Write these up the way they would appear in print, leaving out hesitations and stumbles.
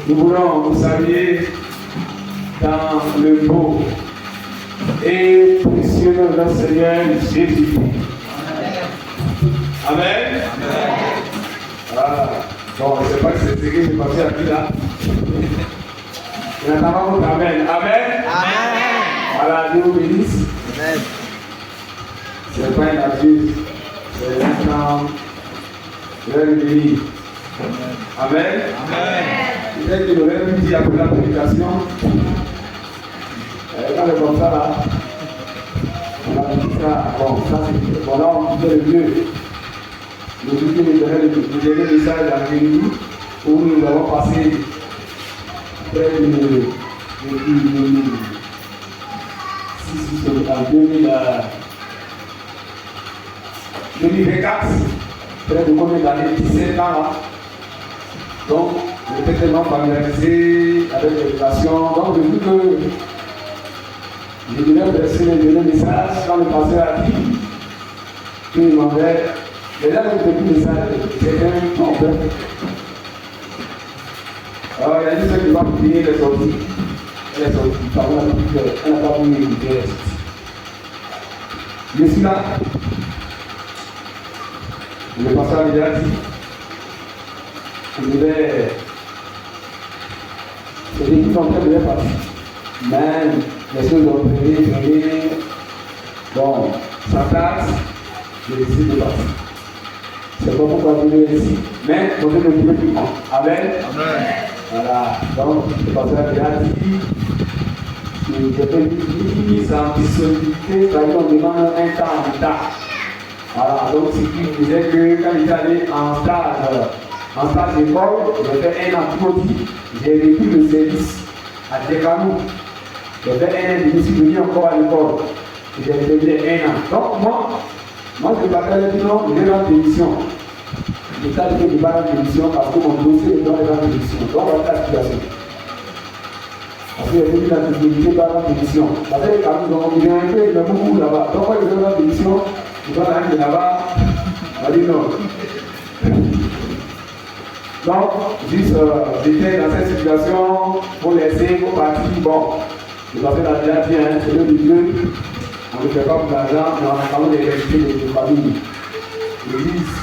Nous voulons vous saluer dans le beau et précieux nom de notre Seigneur Jésus. Amen. Voilà. Bon, je ne sais pas si c'est ce que j'ai passé à qui là. Mais en attendant votre Amen. Amen. Voilà, Dieu vous bénisse. Amen. Ce n'est pas un abus, c'est l'instant de l'heure bénie. Amen. Peut-être qu'il aurait pu dire après la prédication, quand le comme ça là, on a dit ça, bon, ça c'est bon, là on disait le mieux. Nous disons le dernier message à Jérémie où nous avons passé près de 2024, près de combien d'années? 17 ans là. Donc, on était tellement familiarisé avec les relations. Donc, depuis que je devais presser le dernier message, quand le pasteur a dit qu'il demandait, déjà le début message, c'était un problème. Alors, il y a dit ce qui va prier les sorties. Elle est sortie, elle n'a pas voulu éviter les sorties. Je suis là. Le pasteur a déjà dit. Je devais. C'est l'équipe en train de partir. Mais les choses ont prié. Bon, ça passe. Je décide de partir. C'est pas pourquoi je vais ici. Mais on ne peut plus prendre. Amen. Voilà. Donc, le pasteur a déjà dit. Je peux dire sa disponibilité, c'est-à-dire on demande un temps en retard. Voilà, donc ce qui disait que quand il est allé en stage d'école, j'ai fait un an petit, j'ai vécu le service à Décanou. J'ai fait un an, je suis venu encore à l'école. J'ai fait un an. Donc moi je m'appelle non, je vais rendre démission. L'État dit que je vais rendre démission parce que mon dossier doit rendre démission. Donc voilà la situation. Parce qu'il y a eu la disponibilité par la démission. Parce que quand nous avons bien fait, il y a beaucoup là-bas. Donc quand ils ont la démission, ils vont aller là-bas. On va dire non. Donc, juste, j'étais dans cette situation pour laisser, pour partir. Bon, le pasteur l'a déjà dit, c'est le Dieu. On ne fait pas pour l'argent, mais on a quand même des respects de famille. L'église,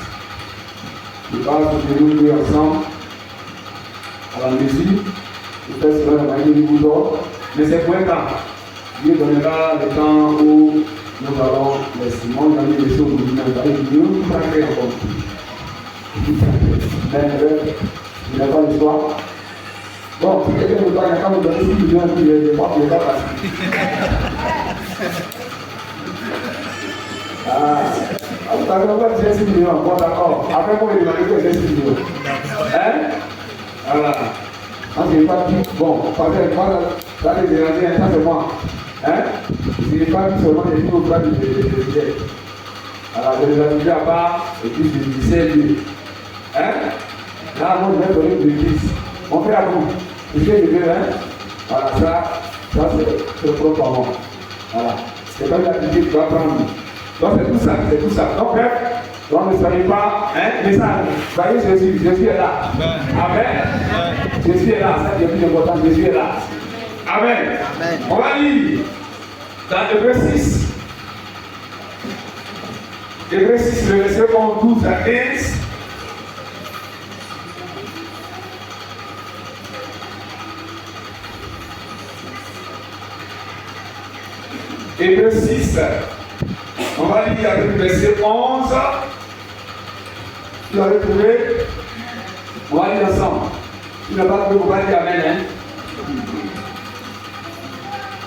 je parle que nous deux ensemble à la mesure. Je fais cela dans le boulot, mais c'est pour un temps. Dieu donnera le temps où nous allons les Simons gagner les choses au nous traquer encore. Mais il n'y a pas d'histoire. Bon, si quelqu'un ne veut pas, il y a quand même des choses qui viennent, il n'est pas facile. Vous avez encore 16 millions, bon d'accord. Après, moi, il m'a dit que j'ai 6 millions. Hein? Voilà. Quand je n'ai pas dit, bon, parce que moi, là, les Iraniens, ça c'est moi. Hein? Je n'ai pas dit seulement les choses de billets. Alors, je les ai mis à part, et puis je disais lui. Hein? Là, moi, je vais donner de l'église. On fait à vous. Je fais le hein? Voilà, ça c'est le propre à moi. Voilà. C'est pas une activité que tu vas prendre. Donc, c'est tout ça. Donc, bref, donc ne soyez pas, mais ça, vous voyez, je suis là. Amen. Je suis là, ça c'est le plus important, je suis là. Amen. On va lire dans le verset 6. Le verset 6, le verset 12 à 15. Et verset 6, on va lire avec le verset 11. Tu as retrouvé? On va lire ensemble. Tu n'as pas trouvé, on va dire Amen. Hein?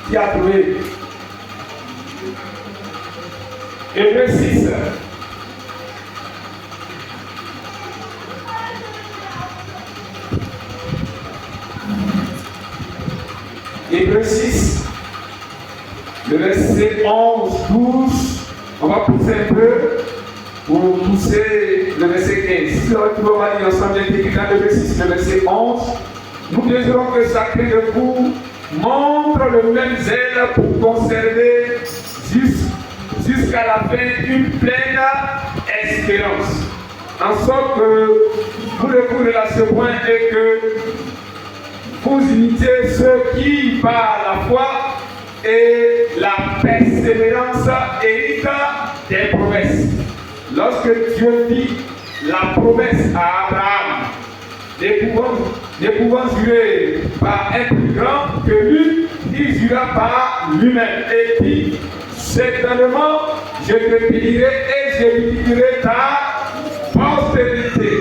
Qui a trouvé? Et verset 6. Et verset 6. Le verset 11, 12. On va pousser un peu pour pousser le verset 15. Si on va lire ensemble, il y a le verset 6, le verset 11. Nous désirons que chacun de vous montre le même zèle pour conserver jusqu'à la fin une pleine espérance. En sorte que vous le coup de la seconde est que vous imitez ceux qui, par la foi et la persévérance, héritent des promesses. Lorsque Dieu dit la promesse à Abraham, ne pouvant jurer par un plus grand que lui, il jura par lui-même et dit, certainement je te bénirai et je multiplierai ta postérité.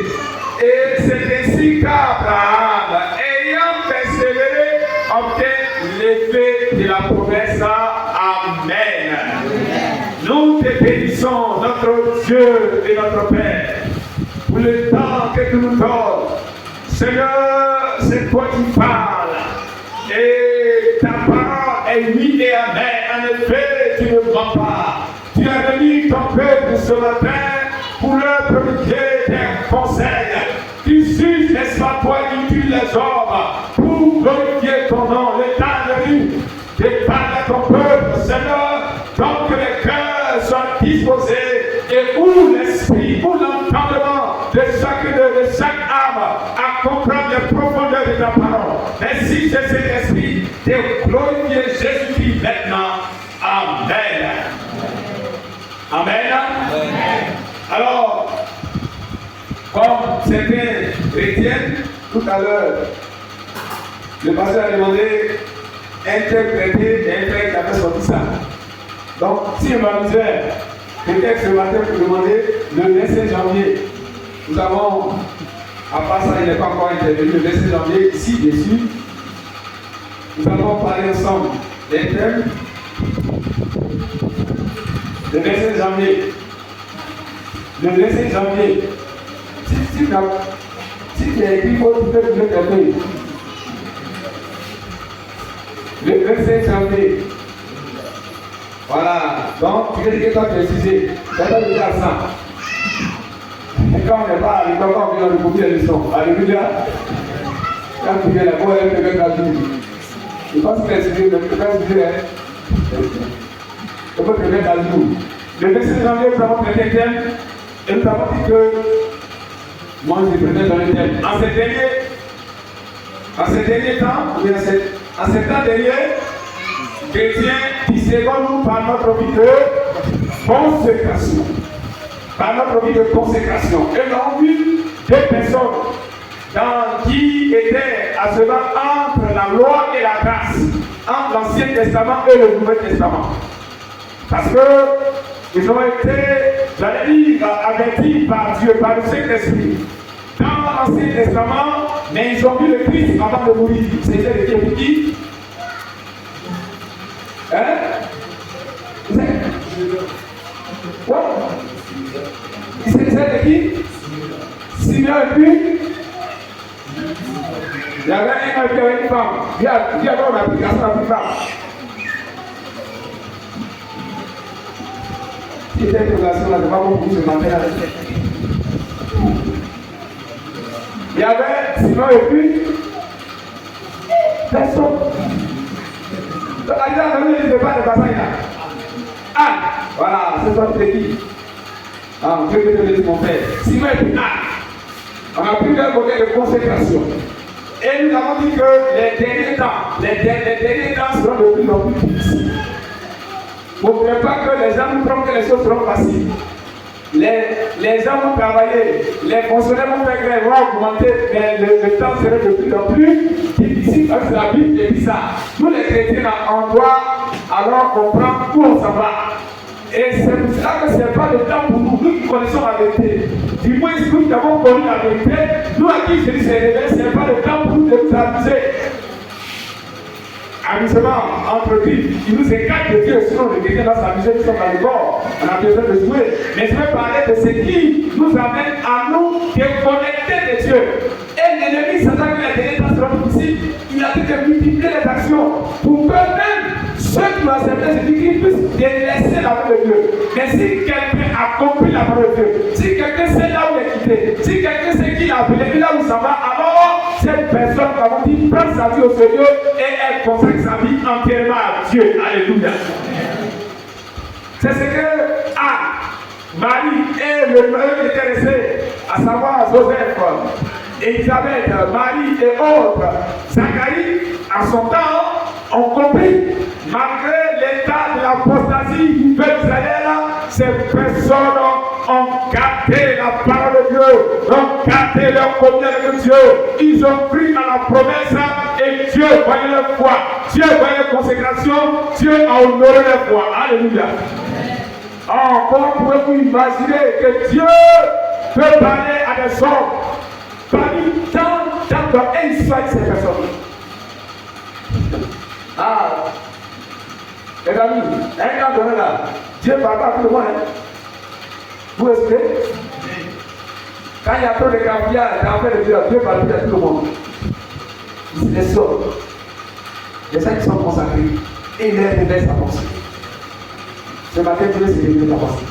Et c'est ainsi qu'Abraham, ayant persévéré, obtint l'effet de la promesse. Amen. Nous te bénissons, notre Dieu et notre Père, pour le temps que tu nous donnes. Seigneur, c'est toi qui parles. Et ta parole est oui et amen. En effet, tu ne mens pas. Tu as béni ton peuple ce matin pour leur communiquer tes conseils. Tu suis, n'est-ce pas, toi qui tues les hommes pour glorifier ton nom. L'état de vie, parle à ton peuple, Seigneur, donc que les cœurs soient disposés et où l'esprit, où l'entendement de chaque âme à comprendre les profondeurs de ta parole. Merci de cet esprit de glorifier Jésus-Christ maintenant. Amen. Amen. Alors, comme certains chrétiens, tout à l'heure, le pasteur a demandé interpréter et un frère qui avait sorti ça. Donc, si je m'amusais, peut-être ce matin pour demander le 25 janvier, nous avons, à part ça, il n'est pas encore intervenu, le 25 janvier, ici, dessus, nous allons parler ensemble des thèmes. Le 25 janvier. Le 25 janvier. Si tu as écrit, tu peux te mettre un peu. Le 25 janvier. Voilà. Donc, tu veux dire que toi, tu es précisé. Ça doit dire à ça. Et quand on n'est pas à l'école, quand on vient de copier les leçons. Alléluia. Quand tu viens là-bas, elle te met la vie. Je pense que c'est précisé, mais tu peux pas préciser. On peut te mettre à jour. Le 25 janvier, nous avons traité un thème et nous avons dit que moi je prenais dans le thème. En ces derniers temps, en ces temps derniers, chrétiens discernement par notre vie de consécration. Par notre vie de consécration. Et nous avons vu deux personnes qui étaient à ce moment entre la loi et la grâce, entre l'Ancien Testament et le Nouveau Testament. Parce que ils ont été, j'allais dire, avertis par Dieu, par le Saint-Esprit. Dans l'Ancien Testament, mais ils ont vu le Christ avant de mourir. C'était de qui? Hein? Vous êtes? Quoi? C'était de qui? Simeon et puis? Il y avait un homme qui avait une femme. Il y avait une application avec une femme. Si cette relation là, c'est pas bon pour ce matin. Il y avait Simon et puis personne. Donc, à dire, on ne dit pas de bataille là. Ah, voilà, c'est ça qui est dit. Ah, Dieu peut te le dire, mon frère. Simon et puis on a pris un côté de consécration. Et nous avons dit que les derniers temps seront de plus en plus difficiles. Vous ne voulez pas que les gens nous trompent que les choses seront faciles. Les gens vont travailler, les fonctionnaires vont faire grève, vont augmenter, mais le temps sera de plus en plus difficile parce que la Bible dit ça. Nous les chrétiens, on doit alors comprendre où on s'en va. Et c'est pour cela que ce n'est pas le temps pour nous, nous qui connaissons la vérité. Du moins, si nous avons connu la vérité, nous à qui Jésus s'est révélé, ce n'est pas le temps pour nous de nous amuser. Amusement entre lui, il nous écarte de Dieu, sinon le chrétien va s'amuser, nous sommes dans le corps, on a besoin de jouer. Mais je vais parler de ce qui nous amène à nous déconnecter de Dieu. Et l'ennemi, Satan, qui a donné dans ce difficile, il a dit de multiplier les actions pour que même ceux qui ont accepté Jésus-Christ puissent délaisser la parole de Dieu. Mais si quelqu'un accomplit la parole de Dieu, si quelqu'un sait là où il est quitté, si quelqu'un sait qui l'a appelé, là où ça va, alors cette personne, comme on dit, prend sa vie au Seigneur et elle consacre sa vie entièrement à Dieu. Alléluia. C'est ce que Marie et le mari étaient restés, à savoir Joseph, Élisabeth, Marie et autres, Zacharie, à son temps, ont compris, malgré l'état de l'apostasie du peuple d'Israël, ces personnes ont gardé la parole de Dieu, ont gardé leur communion avec Dieu. Ils ont pris à la promesse et Dieu voyait leur foi. Dieu voyait leur consécration. Dieu a honoré leur foi. Alléluia. Alors, comment pouvez-vous imaginer que Dieu peut parler à des hommes parmi tant d'insights ces personnes? Ah, les amis, un temps donné là, Dieu parle pas à tout le monde. Vous expliquez? Quand il y a trop de gaspillage, Dieu parle à tout le monde. Les sort. Les gens qui sont consacrés, et il les révèle sa pensée. Ce matin, Dieu s'est révélé sa pensée.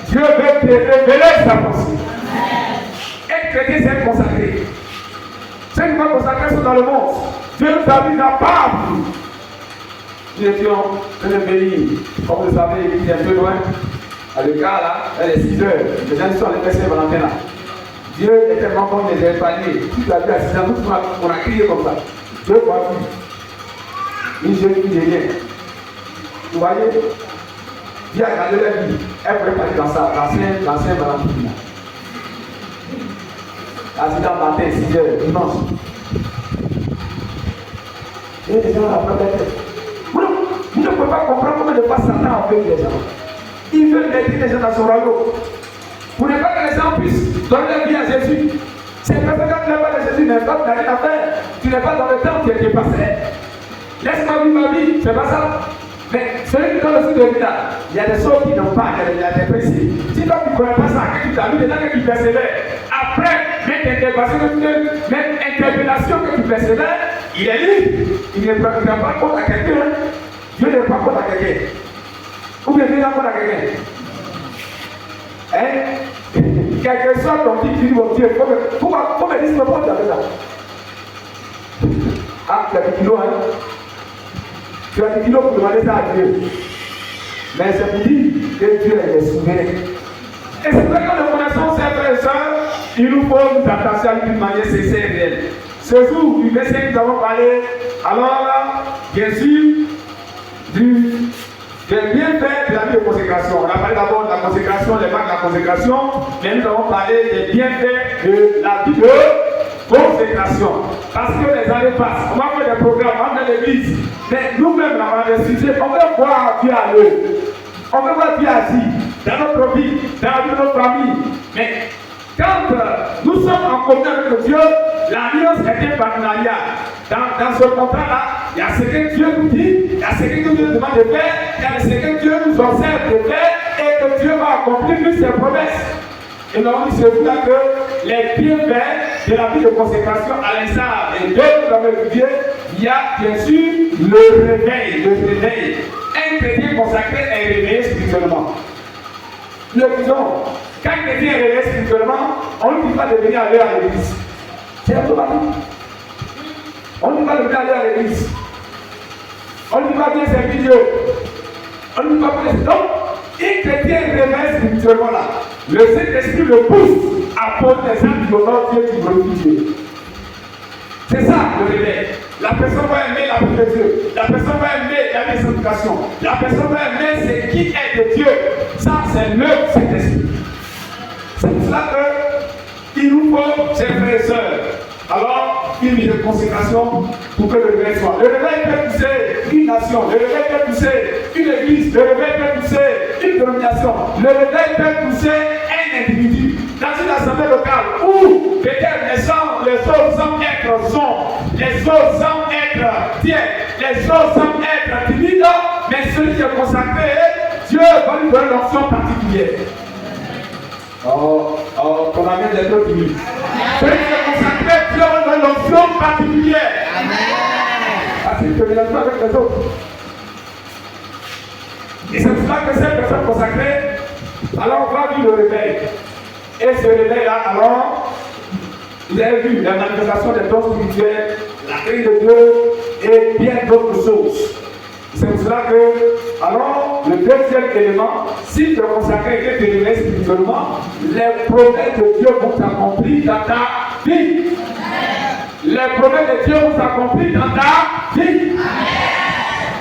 Dieu veut te révéler sa pensée. Être chrétien, c'est être consacré. Ceux qui sont consacrés sont dans le monde. Dieu nous a mis la part. Nous étions dans le pays, comme vous le savez, il est un peu loin. À le cas là, elle est 6 heures. Les gens sont allés passer Valentin là. Dieu est tellement bon, il les a épargnés. Toute la vie à 6 ans, tout on a crié comme ça. Dieu voit tout. Ni Dieu, ni rien. Vous voyez? Viens regarder la vie. Elle pourrait parler dans ça, l'ancien Valentin. Accident matin, 6 heures, dimanche. Et les gens la tête. Vous ne pouvez pas comprendre comment de fois Satan avec les gens. Il veut mettre les gens dans son royaume. Vous ne voulez pas que les gens puissent donner la vie à Jésus. C'est parce que quand tu n'as pas de Jésus, tu n'as rien à faire. Tu n'es pas dans le temps qui est passé. Laisse-moi vivre ma vie, c'est pas ça. Mais celui qui donne le sou de vie là, il y a des choses qui n'ont pas, il y a des principes. Si toi tu ne connais pas ça, que tu t'as vu, déjà que tu persévères, après, même interpellation que tu persévères, il est libre. Il ne prend pas compte à quelqu'un. Dieu ne prend pas compte à quelqu'un. Ou bien Dieu ne prend compte à quelqu'un. Hein? Quel que soit ton dit, tu dis mon Dieu, pourquoi me dire ce que tu as ça? Ah, tu as des kilos, hein? Tu as des kilos pour demander ça à Dieu. Mais c'est pour dire que Dieu est souverain. Et c'est vrai que nous connaissons ces frères et sœurs, il nous faut nous attacher à lui d'une manière sincère et réelle. Ce jour du verset que nous avons parlé, alors, bien sûr, des bienfaits de la vie de consécration. On a parlé d'abord de la consécration, les marques de la consécration, mais nous avons parlé des bienfaits de la vie de consécration. Parce que les années passent, on va faire des programmes, on va faire l'église, mais nous-mêmes, on va des sujets, on veut voir Dieu à l'œuvre. On veut voir Dieu agir dans notre vie, dans la vie de notre famille. Mais quand nous sommes en communion avec Dieu, l'alliance est un partenariat. Dans ce contrat-là, il y a ce que Dieu nous dit, il y a ce que Dieu nous demande de faire, il y a ce que Dieu nous observe de faire, et que Dieu va accomplir toutes ses promesses. Et donc, c'est pour ça que les bienfaits de la vie de consécration, à l'instar des deux que nous avons étudiés, il y a bien sûr le réveil. Un chrétien consacré est réveillé spirituellement. Nous le disons, quand un chrétien est réveillé spirituellement, on ne dit pas de venir aller à l'église. C'est automatique. On ne dit pas de venir aller à l'église. On ne dit pas bien servir Dieu. On ne dit pas bien. Donc, un chrétien réveillé spirituellement là. Le Saint-Esprit le pousse à poser des actes qui honorent Dieu, qui glorifient Dieu. C'est ça le réveil. La personne va aimer la vie de Dieu. La personne va aimer la sanctification. La personne va aimer ce qui est de Dieu. Ça, c'est l'œuvre du Saint-Esprit. C'est pour cela qu'il nous faut, chers frères et sœurs, alors une vie de consécration pour que le réveil soit. Le réveil peut pousser une nation. Le réveil peut pousser une église. Le réveil peut pousser une dénomination. Le réveil peut pousser un individu dans une assemblée locale où peut-être les autres semblent être sombres, les autres semblent être tièdes, les autres semblent être timides, mais celui qui est consacré, Dieu va lui donner une option particulière. Qu'on amène les autres timides. Celui qui est consacré, Dieu va lui donner une option particulière. Parce qu'il ne mélange pas avec les autres. Et c'est pour cela que ces personnes consacrées, alors on va vivre le réveil. Et ce réveil-là, alors, vous avez vu la manifestation des dons spirituels, la crainte de Dieu et bien d'autres choses. C'est pour cela que, alors, le deuxième élément, si tu es consacré et que tu es spirituellement, les promesses de Dieu vont s'accomplir dans ta vie. Les promesses de Dieu vont s'accomplir dans ta vie.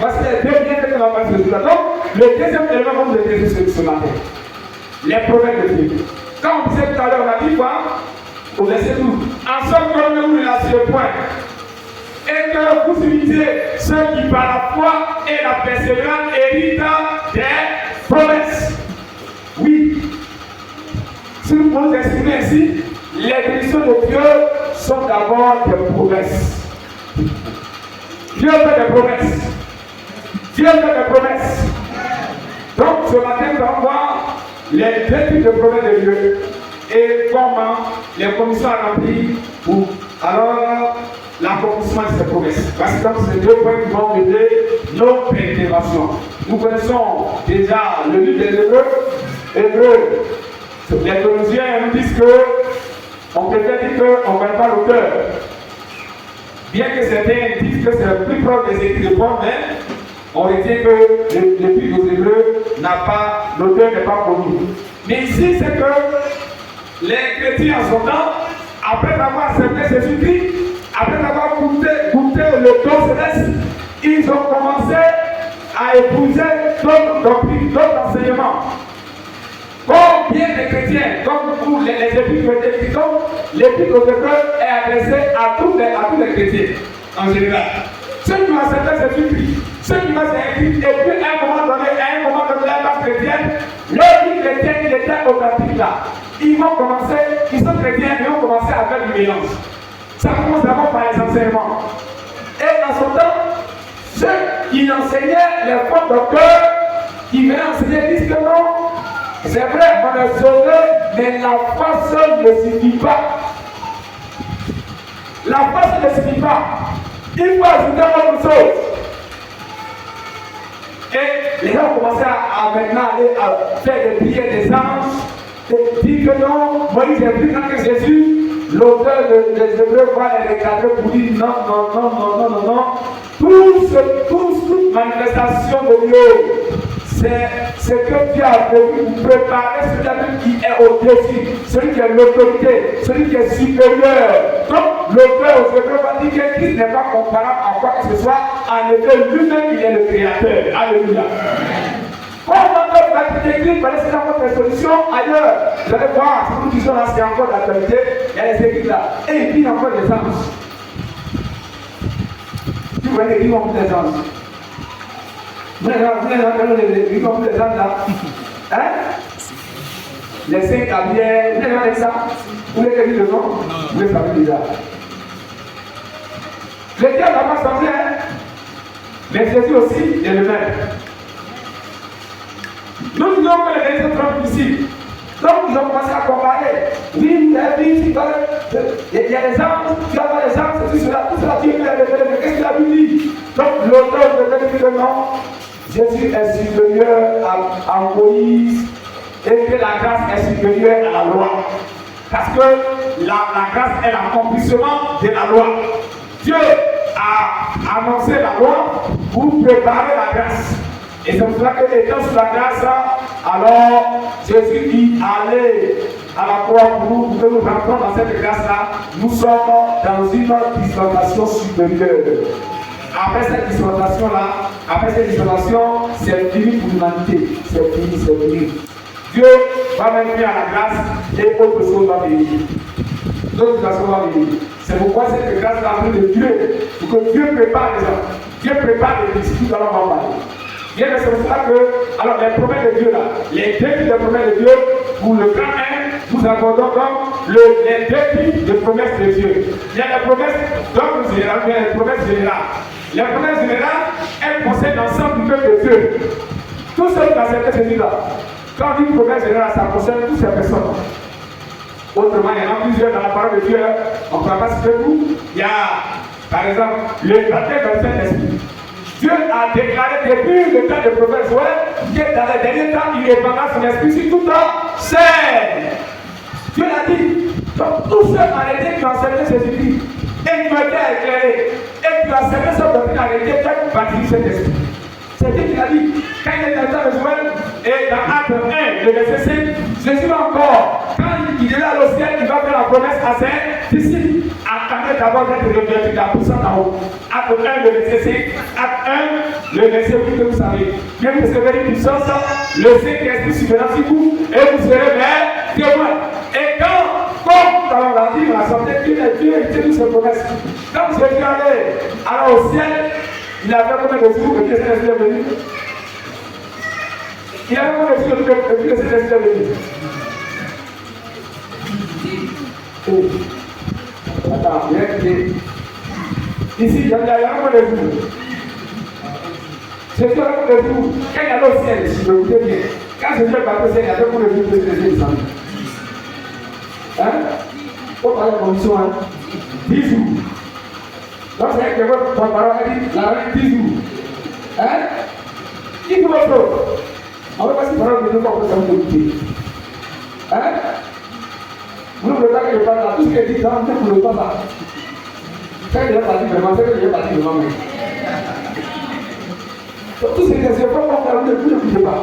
Parce que les deux bienfaits que l'on va passer. Donc, le deuxième élément, comme je l'ai dit ce matin, les promesses de Dieu. Quand on disait tout à l'heure, on a dit quoi? Au verset 12. En sorte que nous à ce point. Et que vous utilisez ceux qui par la foi et la persévérance héritent des promesses. Oui. Si nous pouvons exprimer ainsi, les bénédictions de Dieu sont d'abord des promesses. Dieu fait des promesses. Dieu fait des promesses. Donc ce matin, nous allons voir les deux types de promesses de Dieu et comment les commissions à remplir pour alors l'accomplissement de ces promesses. Parce que c'est deux points qui vont aider nos interventions. Nous connaissons déjà le livre des Hébreux. Les théologiens nous disent qu'on préfère dire qu'on ne connaît pas l'auteur. Bien que certains disent que c'est le plus proche des écrits de Paul, mais on retient que l'épître aux Hébreux l'auteur n'est pas connu. Mais ici, c'est que les chrétiens en son temps, après avoir accepté Jésus-Christ, après avoir goûté le don céleste, ils ont commencé à épouser d'autres doctrines, d'autres enseignements. Combien de chrétiens, comme pour les épîtres chrétiens, comme l'épître aux Hébreux est adressée à tous les chrétiens en général. Ceux qui ont accepté Jésus-Christ, ceux qui ont été écrits, et puis à un moment donné, la base chrétienne, leur vie chrétienne qui était authentique là, ils sont chrétiens, ils ont commencé à faire du mélange. Ça commence d'abord par les enseignements. Et en son temps, ceux qui enseignaient les fautes de cœur, qui venaient enseigner, disent que non, c'est vrai, on est sauvé, mais la foi seule ne suffit pas. La foi seule ne suffit pas. Il faut ajouter autre chose. Et les gens ont commencé à maintenant aller à faire des prières des anges, et dire que non, Moïse est plus grand que Jésus. L'auteur des Hébreux va les recadrer pour dire non. Toute manifestation de Dieu, c'est ce que Dieu a prévu pour préparer celui qui est au-dessus, celui qui est l'autorité, celui qui est supérieur. Donc, l'auteur aux Hébreux va dire que Christ n'est pas comparable à quoi que ce soit. En effet, lui-même, il est le créateur. Alléluia. Comment notre activité paraît c'est encore des solutions ailleurs. Vous allez voir, si nous disons là, c'est encore d'actualité, il y a les écrits là. Et il dit encore des anges. Vous voyez les livres des anges. Vous avez les livres des anges là. Hein? Les saints Gabriel, vous avez ça? Vous voulez que je dise le nom? Vous le savez déjà. Les diables n'ont pas changé, hein? Mais Jésus aussi est le même. Nous disons que les gens trompent ici. Donc ils ont commencé à comparer. Oui, il y a des anges, tu vas voir les anges, c'est cela, tout cela, Dieu peut les révéler, mais qu'est-ce que la Bible dit? Donc l'auteur de la Bible dit non, Jésus est supérieur à Moïse et que la grâce est supérieure à la loi. Parce que la grâce est l'accomplissement de la loi. Dieu a annoncé la loi pour préparer la grâce. Et c'est pour cela que étant sous la grâce, alors Jésus dit allez à la croix pour nous rentrons dans cette grâce-là. Nous sommes dans une dispensation supérieure. Après cette dispensation, c'est fini pour l'humanité. C'est fini. Dieu va mettre à la grâce et autre chose va venir. D'autres façons vont venir. C'est pourquoi cette grâce là de Dieu, pour que Dieu prépare les gens. Dieu prépare les disciples, alors on va parler. Bien, c'est pour ça que, alors les promesses de Dieu là, les deux types de promesses de Dieu, pour le grand 1, nous abordons comme les deux types de promesses de Dieu. Il y a les promesses d'ordre général, il y a les promesses générales. Les promesses générales, elles concernent l'ensemble du peuple de Dieu. Tous ceux qui acceptent Jésus là, quand on dit promesse générale, ça concerne toutes ces personnes. Autrement, il y en a plusieurs dans la parole de Dieu, on ne peut pas citer tout. Il y a, par exemple, le baptême du Saint-Esprit. Dieu a déclaré depuis le temps de prophète Joël que dans les derniers temps, il répandra son esprit sur tout homme. C'est Dieu l'a dit. Donc, tous ceux en réalité qui ont accepté Jésus-Christ et qui ont été éclairés et qui ont accepté cette doctrine en réalité, peut-être baptiser cet esprit. C'est Dieu qui l'a dit. Quand il est dans le temps de Joël et dans Acte 1, le verset 5, Jésus encore, quand il est là au ciel, il va faire la promesse à ses disciples. Attendez d'abord d'être revêtu de la puissance en haut. Acte 1, le verset 5. Acte 1, le verset 8 que vous savez. Bien que vous recevez une puissance, le Saint-Esprit suffira sur vous et vous serez mes témoins. Et comme nous allons la dire, la santé, Dieu est toutes ces promesses. Quand Jésus allait alors au ciel, il avait combien de jours que le Saint-Esprit est venu? Il avait combien de jours que le Saint-Esprit est venu? Attends, ici, il y a combien de jours? Jésus a combien de jours? Quand il allait au ciel, si vous écoutez bien, quand Jésus est parti au ciel, il y avait combien de jours que le Saint-Esprit est descendu? Hein? Faut parler de condition, hein? 10 jours. Donc, c'est que votre parole a dit, la règle 10 jours. Hein? Qui dit votre chose? On va passer par là, mais nous ne pouvons pas vous écouter. Hein? Vous ne voulez pas que je parle là, tout ce que je dis, vous ne voulez pas ça. Quand il est parti vraiment, c'est que il est parti vraiment. Donc, tout ce que je dis, vous ne l'écoutez pas.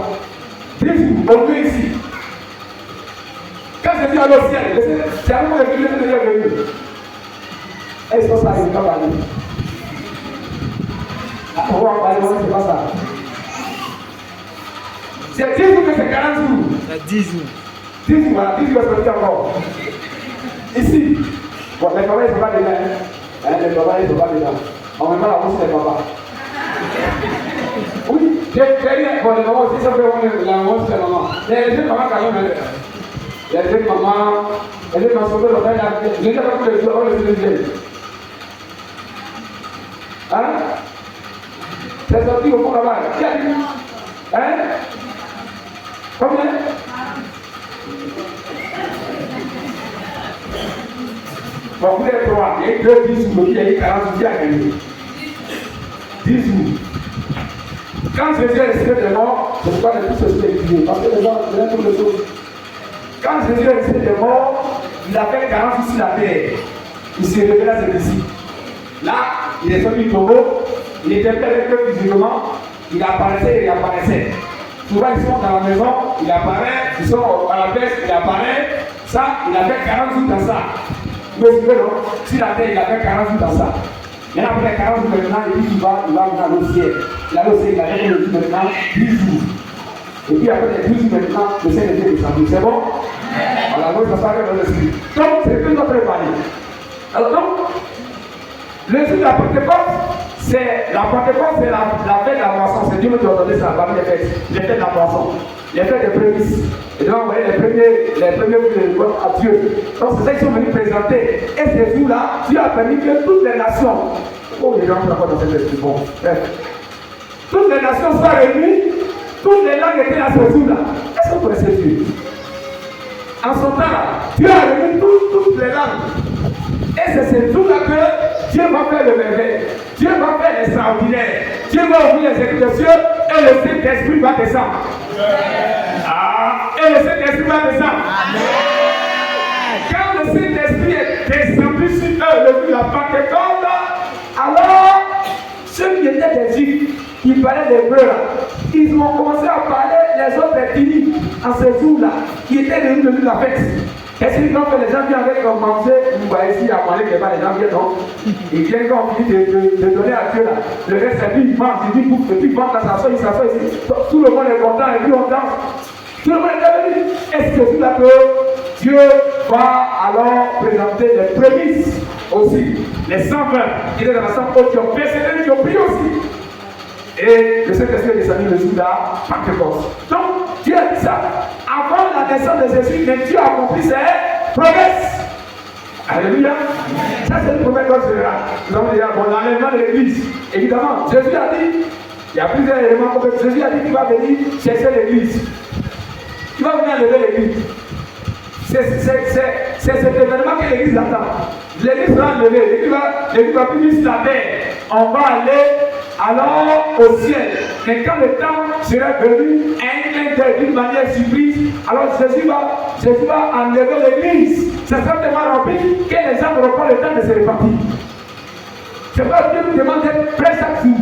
10 jours, on est ici. Quand je dis à l'eau ciel, c'est à moi que je vais venir. Est-ce que ça ne va pas aller? On va en parler, c'est pas ça. C'est 10 jours que c'est 40 jours. C'est 10 jours. 10 jours, voilà, 10 jours, c'est encore. Ici, bon, les papas, ils ne sont pas dedans. Les papas, ils ne sont pas dedans. En même temps, la bouche, les papas. Oui, j'ai dit, bon, les mamans aussi, ça fait la maman, c'est la maman. Les deux mamans, quand même, les deux mamans, les deux mamans, je ne sais pas comment les jours, on les deux. Hein? C'est sorti au fond là-bas. Qui a dit? Hein? Combien? Bon, vous êtes trois. Il y a eu 2, 10 jours, il y a eu 40 jours, qui a gagné? 10 jours. Quand Jésus est resté de mort, je ne sais pas de tout ce qui est étudié, parce que les gens viennent pour les choses. Quand Jésus est resté de mort, il a fait 40 jours sur la terre. Il s'est révélé à ses disciples. Là, il est sorti du tombeau, il était plein avec eux physiquement, il apparaissait et il apparaissait. Souvent, ils sont dans la maison, il apparaît, ils sont à la pêche, il apparaît. Ça, il a fait 40 jours dans ça. Vous me suivez, non? Sur la terre, il a fait 40 jours dans ça. Maintenant, après 40 jours maintenant, il dit qu'il va venir au ciel. Il a au ciel, il a rien dit maintenant 10 jours. Et puis après les 12 jours maintenant, le ciel était descendu. C'est bon? Voilà, donc ça s'arrête dans l'esprit. Donc, c'est que notre panier. Alors donc, le jour de la Pentecôte, c'est la fête de la moisson. C'est Dieu qui a donné ça parmi les fêtes. Les fêtes de la moisson. Les fêtes des prémices. Et donc, vous voyez les premiers à Dieu. Donc, c'est ça qu'ils sont venus présenter. Et ces jours-là, Dieu a permis que toutes les nations, les gens ne sont pas dans cette esprit, bon, toutes les nations soient réunies, toutes les langues étaient à ce jour-là. Est-ce que vous connaissez Dieu? En son temps-là, Dieu a réuni toutes les langues. Et c'est ce jour-là que Dieu va faire le merveille. Dieu va faire l'extraordinaire. Dieu va ouvrir les écrits des cieux et le Saint-Esprit va descendre. Et le Saint-Esprit va descendre. Quand le Saint-Esprit est descendu sur eux, le jour de la Pentecôte, alors ceux qui étaient des Juifs, qui parlaient des Hébreux, ils ont commencé à parler les autres ethnies en ce jour-là, qui étaient réunis le jour de la fête. Est-ce qu'ils ont fait les gens viennent avec comme manger, vous voyez ici à parler que les gens viennent, non? Ils viennent comme on dit de donner à Dieu là. Le reste c'est lui, il mange, il dit bouffe, et puis il mange, il s'assoit ici. Tout le monde est content et puis on danse. Tout le monde est venu. Est-ce que c'est là que Dieu va alors présenter les prémices aussi, les 120 qui étaient dans la salle qui ont persévéré, qui ont prié aussi. Et le Saint-Esprit est descendu le jour de la Pentecôte. Donc, Dieu a dit ça. Avant la naissance de Jésus, mais Dieu a accompli ses promesses. Alléluia. Ça, c'est une promesse générale. Nous allons dire, bon, l'enlèvement de l'église. Évidemment, Jésus a dit, il y a plusieurs éléments. Jésus a dit qu'il va venir chercher l'église. Il va venir enlever l'église. C'est cet événement que l'église attend. L'église sera enlevée. L'église va plus sur la terre. On va aller alors au ciel. Mais quand le temps sera venu, un clin d'œil d'une manière surprise, alors Jésus va enlever l'église. C'est certainement rempli que les gens n'auront pas le temps de se répartir. C'est pourquoi Dieu nous demande d'être prêts chaque jour.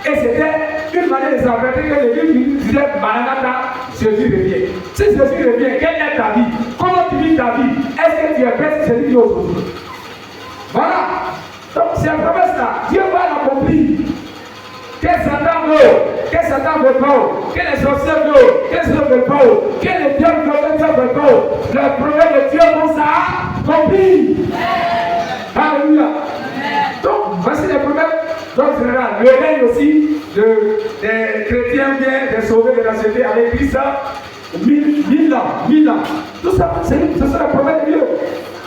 Et c'était une manière de s'avertir que l'église disait Maranatha, Jésus revient. Si Jésus revient, quelle est ta vie? Comment tu vis ta vie? Est-ce que tu es prêt si Jésus vient aujourd'hui? Voilà. Donc c'est la promesse là. Dieu va l'accomplir. Que Satan veut, que Satan veut pas, que les sorciers veulent, que les hommes veulent pas, que les diables veulent pas, la promesse de Dieu vont s'accomplir. Alléluia. Donc, voici les promesses. Donc, général, le règne aussi des chrétiens bien, des sauvés de la société avec Christ, 1000 ans. Tout ça, ce sont les promesses de Dieu.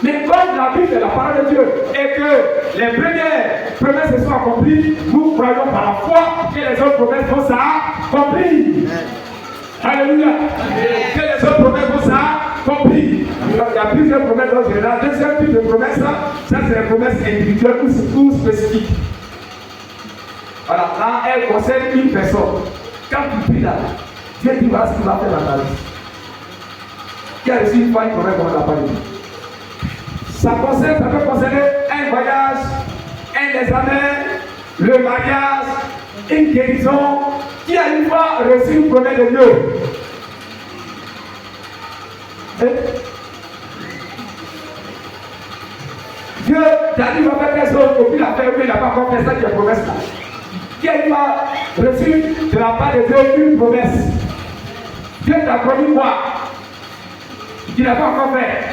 Mais comme la Bible est la parole de Dieu et que les premières promesses se sont accomplies, nous croyons par la foi que les autres promesses vont s'accomplir. Alléluia. Que les autres promesses vont s'accomplir. Il y a plusieurs promesses en général. Deuxième type de promesses, ça c'est les promesses individuelles ou spécifiques. Voilà, là, elle concerne une personne. Quand tu pries là, Dieu dit voilà ce qu'il va faire dans ta vie. Qui a reçu une fois une promesse qu'on n'a pas dit. Ça peut concerner un voyage, un examen, le mariage, une guérison. Qui a une fois reçu une promesse de Dieu? Dieu t'a dit qu'il va faire quelque chose, et puis il a fait, il n'a pas encore fait ça, qui est promesse là. Qui a une fois reçu de la part de Dieu une promesse? Dieu t'a promis quoi? Tu n'as pas encore fait.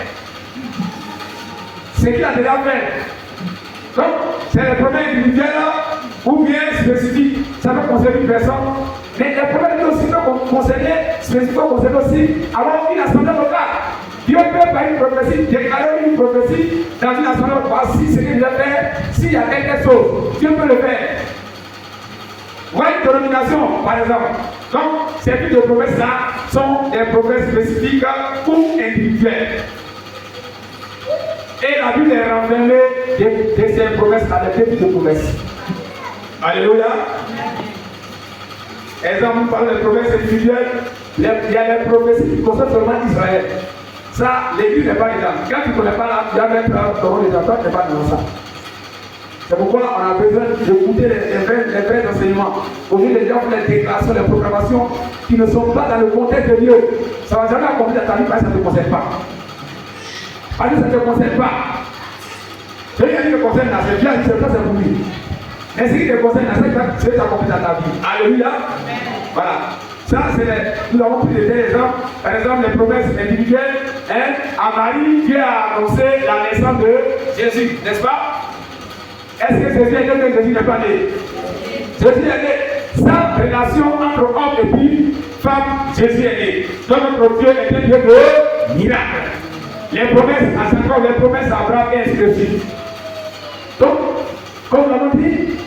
Ce qu'il a déjà fait. Donc, c'est les promesses individuelles ou bien spécifiques. Ça peut concerner une personne. Mais les promesses aussi peuvent concerner, spécifiquement concerner aussi alors une assemblée locale. Dieu peut par une prophétie déclarer une prophétie dans une assemblée locale. Voici ce qu'il a fait. S'il y a quelque chose, Dieu peut le faire. Voilà une dénomination, par exemple. Donc, ces types de promesses-là sont des promesses spécifiques ou individuelles. Et la Bible est renfermée de ces promesses-là, des types de promesses. Alléluia. Exemple, on parle des promesses individuelles. Il y a les prophéties qui concernent seulement Israël. Ça, l'église n'est pas dedans. Quand tu ne connais pas là, tu vas mettre dans les enfants, tu n'es pas dans ça. C'est pourquoi on a besoin d'écouter les vrais enseignements. Aujourd'hui, les gens font des déclarations, des proclamations qui ne sont pas dans le contexte de Dieu. Ça ne va jamais accomplir dans ta vie parce que ça ne te concerne pas. Parce que ça ne te concerne pas. Celui qui te concerne là, c'est Dieu, c'est ça, c'est pour lui. Mais ce qui te concerne là, c'est ce qui t'accomplit dans ta vie. Alléluia. Voilà. Ça, nous avons pris des exemples. Par exemple, les promesses individuelles. À Marie, Dieu a annoncé la naissance de Jésus, n'est-ce pas? Est-ce que Jésus est né que Jésus n'est pas né? Jésus est né. Sa relation entre homme et puis femme, Jésus est né. Donc notre Dieu est un Dieu de miracles. Les promesses à 5 ans, les promesses à Abraham et ainsi de suite. Donc, comme nous l'avons dit,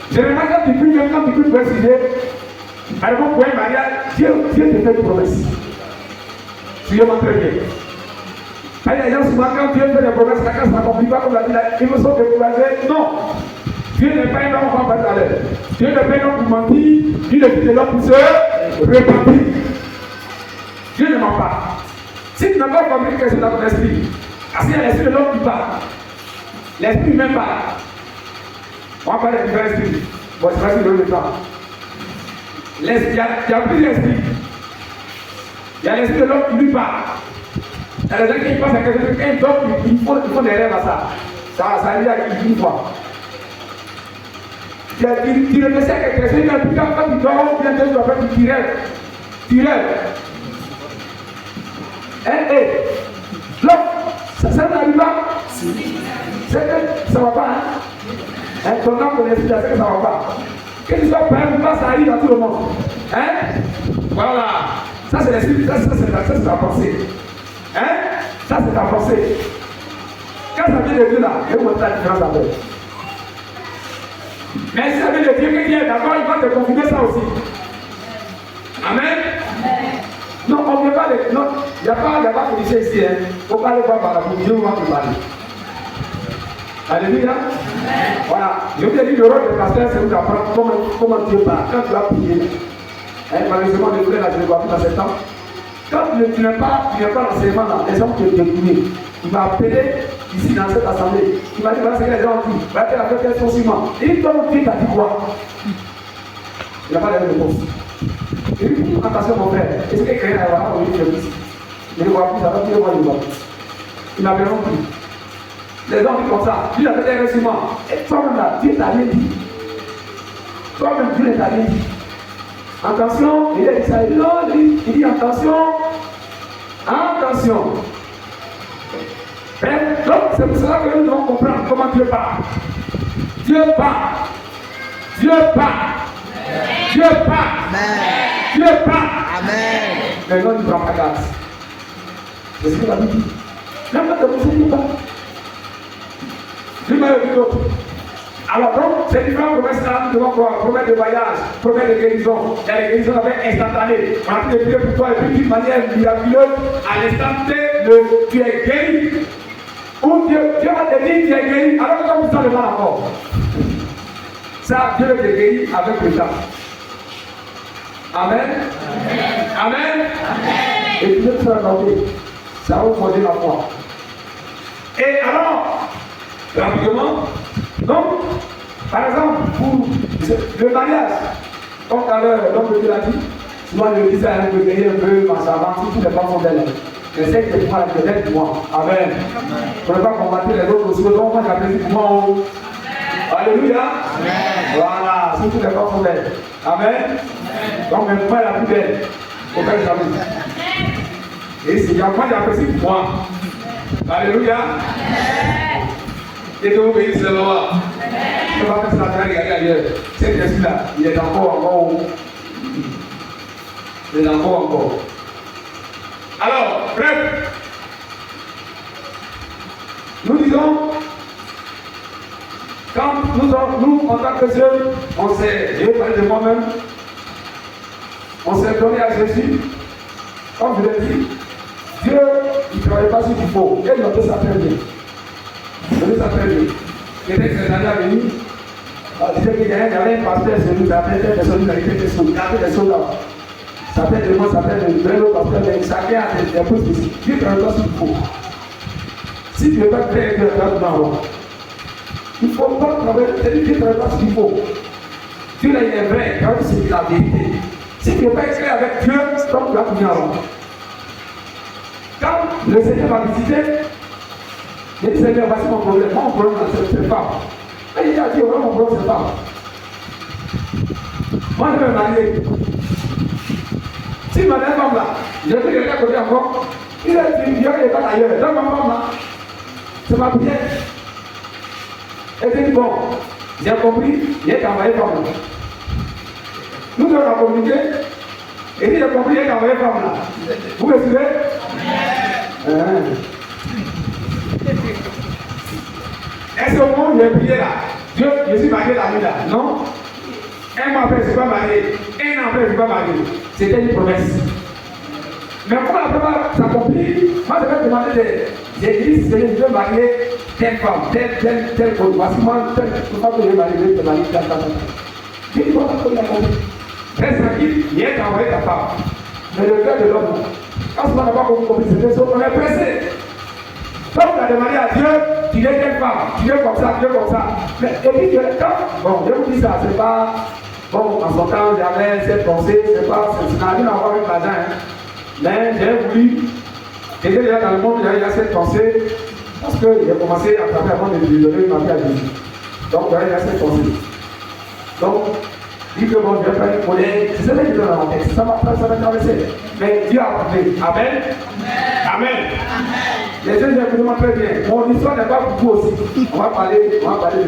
généralement quand tu peux préciser, par exemple, pour un mariage, Dieu te fait une promesse. Si je m'en très bien. Il y a des gens souvent quand Dieu fait des promesses, la casse n'accomplit pas comme la vie, ils me sont découragés. Non. Dieu n'est pas un homme pour en à l'air. Dieu n'est pas un homme pour mentir. Dieu n'est pas un homme pour se repentir. Dieu ne ment pas. Si tu n'as pas compris quelque chose dans ton esprit, parce qu'il y a l'esprit de l'homme qui parle. L'esprit même parle. On va parler de différents esprits. Bon, c'est facile de le temps. Il y a plusieurs esprits. Il y a l'esprit de l'homme qui lui parle. Il y a des gens qui pensent à quelque chose, quand ils font des rêves à ça. Ça arrive à une fois. Tu réfléchis à quelque chose, quand tu dors, tu rêves. Tu rêves. L'homme, ça n'arrive pas. C'est que ça ne va pas. Ton âme de l'esprit, c'est que ça ne va pas. Que tu sois père ou pas, ça arrive à tout le monde. Voilà. Ça, c'est l'esprit, ça, c'est la pensée. Ça, c'est ta pensée. Quand ça vient de Dieu là, je vais vous montrer la différence avec. Mais si ça vient de Dieu, que Dieu est d'accord, il va te confirmer ça aussi. Amen. Non, on ne veut pas les. Non, il n'y a pas de policier ici. Il ne faut pas aller voir par la bouche. Dieu va te parler. Alléluia. Voilà. Je vous ai dit, le rôle de pasteur, c'est vous apprendre comment Dieu parle. Quand tu vas prier, malheureusement, le frère, là, je ne le vois plus dans ce temps. Quand tu n'as pas l'enseignement là, les gens te découvrirent. Il m'a appelé ici dans cette assemblée. Il m'a dit voilà ce que les gens ont dit. Voilà qu'elle a fait tel ciment. Et toi, Dieu t'a dit quoi? Il n'a pas la réponse. Et lui dit attention mon frère, est-ce que quelqu'un a vraiment envie de dire? Je ne le vois plus, ça va plus, moi je le vois. Il m'a appelé non plus. Les gens disent comme ça. Dieu a fait des ciment. Et toi-même là, Dieu t'a rien dit. Toi-même, Dieu ne t'a rien dit. Attention, il a dit ça, il dit attention, attention. Donc, c'est pour cela que nous devons comprendre comment Dieu parle. Dieu parle. Dieu parle. Dieu parle. Dieu parle. Amen. Mais non, il ne prend pas garde. C'est ce que la Bible dit. Même quand tu ne sais pas. Lui-même dit d'autres. Alors donc, c'est différent promesses là, nous devons voir, promesses de voyage, promesses de guérison. Il y a des guérisons avec instantanées. On a pu prier pour toi et puis d'une manière miraculeuse, à l'instant T, tu es guéri. Ou Dieu va te dire tu es guéri, alors que comme ça le mal encore. Ça, Dieu te guérit avec le temps. Amen. Amen. Amen. Et Dieu te sera demandé. Ça va vous poser la foi. Et alors, rapidement, donc, par exemple, pour le mariage, comme tout à l'heure, l'homme de Dieu l'a dit, souvent je disais à un peu gagner un peu ma savante, si tous les femmes sont belles. J'essaie de pouvoir la connaître pour moi. Amen. Pour ne pas combattre les autres aussi, donc moi j'apprécie pour moi. Alléluia. Amen. Voilà, si toutes les femmes sont belles. Amen. Donc, même moi la plus belle. Aucun jamais. Et c'est moi j'apprécie moi. Alléluia. Et que vous bénissez le Lord. Je ne vais pas faire ça, regarder ailleurs. Cet esprit-là, il est encore. Il est encore. Alors, bref. Nous disons, quand nous en tant que jeunes, je vais parler de moi-même, on s'est donné à Jésus, comme je l'ai dit, Dieu, il ne travaille pas sur du faux, et il peut s'appeler. Il peut s'appeler. Peut-être que l'année à venir, on disait qu'il y avait un pasteur chez nous, il appelait des personnes, il avait des choses, il avait des choses là. Ça s'appelle de moi, ça s'appelle de vrai pasteur, mais chacun a des choses spécifiques. Dieu ne travaille pas sur du faux. Si tu ne veux pas créer un travail dans il ne faut pas travailler, c'est-à-dire que tu ne travailles pas ce qu'il faut. Dieu là, il est vrai, car c'est la vérité. Si tu ne veux pas créer avec Dieu, donc tu vas finir en rond. Quand le Seigneur va visiter, il dit Seigneur, voici mon problème. Mon problème, c'est cette femme. Et il a dit, voilà mon problème, c'est femme. Moi, je vais me marier. Si ma mère femme là, je vais quelqu'un côté encore, il a dit, il y a des pas ailleurs. Donc ma femme là, c'est ma prière. Et puis bon, j'ai compris, il est envoyé femme là. Nous devons communiquer. Et puis j'ai compris, il est envoyé femme là. Vous me suivez? Est-ce qu'au moment où j'ai prié là, Dieu, je suis marié la nuit là? Non. Un mois après, je ne suis pas marié. Un an après, je ne suis pas marié. C'était une promesse. Mais pour la plupart s'accomplir, moi je vais demander j'ai dit, je veux marier telle femme, telle chose. Parce que moi, telle femme que je vais marier, je vais marier telle femme. J'ai dit, bon, il a compris. Reste tranquille, il est envoyé ta femme. Mais le cœur de l'homme, quand on n'a pas compris, c'est on est pressé. Quand on a demandé à Dieu, tu es telle femme, tu es comme ça, tu es comme ça. Mais, et puis, bon, je vous dis ça, c'est pas, bon, en son temps, j'avais cette pensée, c'est pas, ça n'a rien à voir avec l'argent, hein. Mais j'ai voulu, j'étais déjà dans le monde, j'avais déjà cette pensée, parce que j'ai commencé à travailler avant de lui donner ma vie à Jésus. Donc, j'avais déjà cette pensée. Donc, dit que bon, je vais faire une monnaie, c'est ça que je donne dans ma tête, ça m'a traversé. Mais Dieu a approuvé. Amen. Amen. Les gens j'ai vraiment très bien. Mon histoire n'est pas pour vous aussi. On va parler de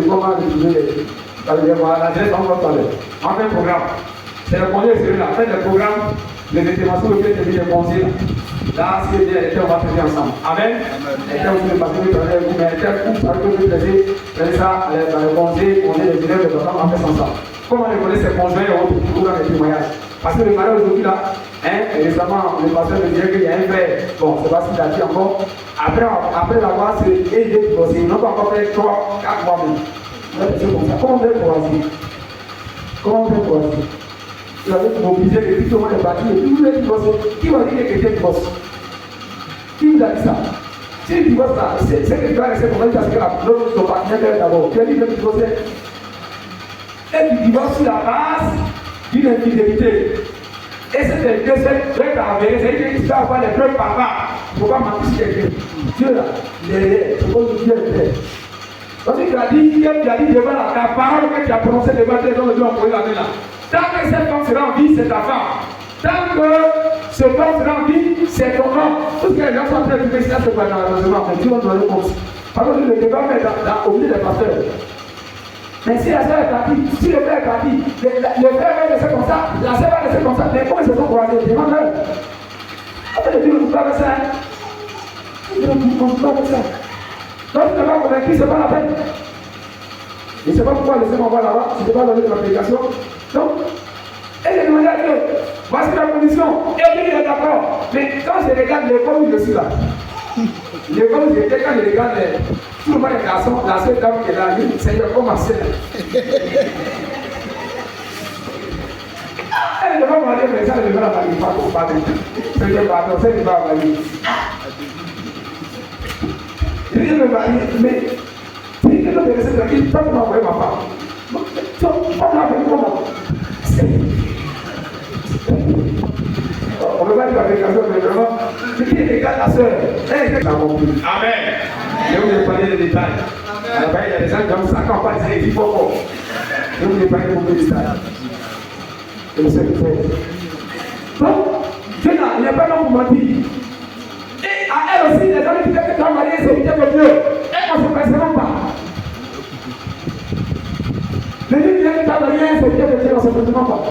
comment utiliser la jeunesse, on va parler. On fait un programme. C'est le conseil celui-là. On fait le programme, les interventions auxquelles j'ai mis les conseils. Là, si les gens on va travailler ensemble. Amen. Et quand vous passez le travail avec vous, mais quand vous avez plaisir, prenez ça dans le conseil, on est les élèves de on fait ensemble. Comment on connaît ses conjoints et autres pour dans les témoignages. Parce que le mariage aujourd'hui là, récemment, le pasteur me disait qu'il y a un frère, bon, c'est pas ce qu'il a dit encore, après l'avoir, c'est aidé pour divorcer. Ils n'ont pas encore fait 3, 4 mois même. Comme ça. Comment on fait pour agir? Comment on fait pour agir? Il avait mobilisé les puis tout le monde est parti, et puis vous voulez divorcer. Qui va dire que quelqu'un divorce? Qui vous a dit ça? Si il divorce là, c'est que tu vas rester pour parce que l'autre partenaire d'abord. Tu as dit que tu divorces. Et tu divorces sur la base d'une infidélité. Et cette infidélité, je vais t'enverrer, c'est-à-dire que tu vas avoir les preuves papa. Il ne faut pas mentir sur quelqu'un. Dieu là, il est c'est comme Dieu est. Parce que tu as dit devant la parole que tu as prononcée devant tes gens, le Dieu envoyé la main là. Tant que cette femme sera en vie, c'est ta femme. Tant que ce femme sera en vie, c'est ton nom. Tout ce que les gens sont en train de dire, c'est pas dans le raisonnement, mais Dieu va donner compte. Parce que le débat est au milieu des pasteurs. Mais si la sœur est partie, si le frère est parti, le frère va laisser comme ça, la sœur va laisser comme ça, mais comment ils se sont croisés? Demande-leur. Après, le Dieu ne vous parle pas ça. Dieu ne vous parle pas ça. Donc, tu n'es pas convaincu, ce n'est pas la peine. Je ne sais pas pourquoi laissez-moi voir là-bas, je ne peux pas donner de l'application. Donc, et j'ai demandé à Dieu, voici la condition. Et lui, il est d'accord. Mais quand je regarde l'école où je suis là, l'école où j'étais, quand je regarde tout le monde est garçon, la seule dame qui est là, lui, c'est commencé. Elle ne va pas dire, mais ça, je vais la marier, pas pour parler. C'est pardon, c'est pas marier. Je vais me marier, mais si quelqu'un me laisse tranquille, toi, tu m'as envoyé ma femme. Tu m'as fait comment? On ne peut pas dire avec la soeur, mais vraiment, ce qui regarde la soeur, elle est compris. Amen. Je vous ai parlé des détails. Il y a des gens comme ça, quand on va dire, il faut qu'on. Je vous ai parlé beaucoup de détails. Et le seul fait. Donc, Dieu n'est pas là pour mentir. Et à elle aussi, les gens qui disent que tu as marié, c'est une de Dieu. Elle ne se percevant pas. Les gens qui disent que tu as marié, c'est une de Dieu, on ne se percevant pas.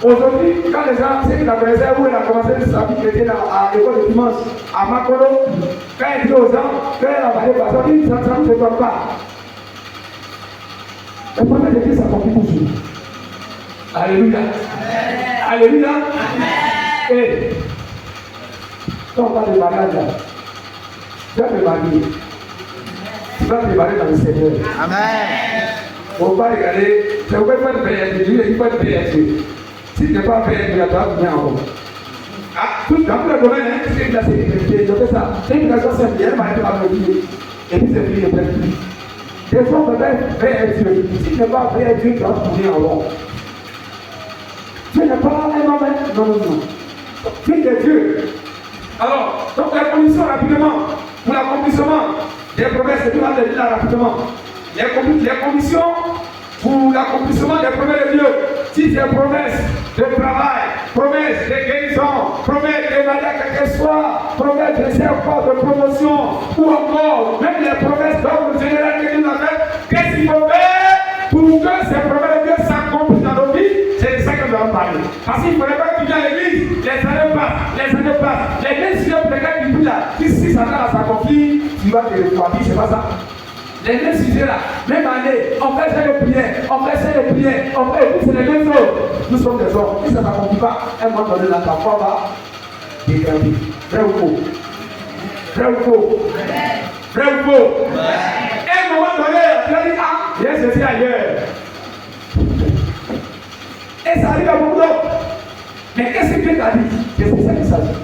Aujourd'hui, quand les gens, ceux qui la connaissaient, où elle a commencé sa vie chrétienne à l'école de dimanche, à Makolo, quand elle dit aux gens, quand elle a marié, parce qu'on dit, ça ne se donne pas. Le prophète de Dieu s'accomplit toujours. Alléluia. Alléluia. Et quand on parle de mariage, tu vas te marier. Tu vas te marier dans le Seigneur. Amen. On va pas regarder, c'est pourquoi il faut être payé. Dieu il faut être payé. Si tu n'es pas payé, tu vas te venir en haut. Ah, tout dans le domaine, c'est de la sécurité. Je fais ça. C'est une question simple. Il y a un mari qui va me dire. Et puis c'est fini, presque. Des fois, on peut être payé Dieu. Si tu n'es pas payé Dieu, tu vas te venir en haut. Dieu n'est pas un homme. Non, non, non. Dieu est Dieu. Alors, donc la commission rapidement, pour l'accomplissement des promesses, c'est tout le monde le dit là rapidement. Les commissions pour l'accomplissement des promesses de Dieu. Si c'est promesses de travail, promesses de guérison, promesses de mariage quel que soit, promesses de serpent, de promotion, ou encore même les promesses d'ordre général que Dieu a fait, qu'est-ce qu'il faut faire pour que ces promesses de Dieu s'accomplissent dans nos vies? C'est de ça que nous allons parler. Parce qu'il ne faudrait pas que tu viens à l'église, les années passent. Les mêmes sujets qui disent là, si ça va s'accomplir, tu vas te refroidir, c'est pas ça. Les mêmes sujets là, même année, on fait ça de prière, on fait, c'est les mêmes choses. Nous sommes des hommes, si ça ne s'accomplit pas, un moment donné, la foi va dégrandir. Vrai ou faux? Vrai ou faux? Vrai ou faux? Un moment donné, tu vas dire, ah, j'ai ceci ailleurs. Et ça arrive à beaucoup d'autres. Mais qu'est-ce que Dieu t'a dit? Qu'est-ce que ça qu'il s'agit?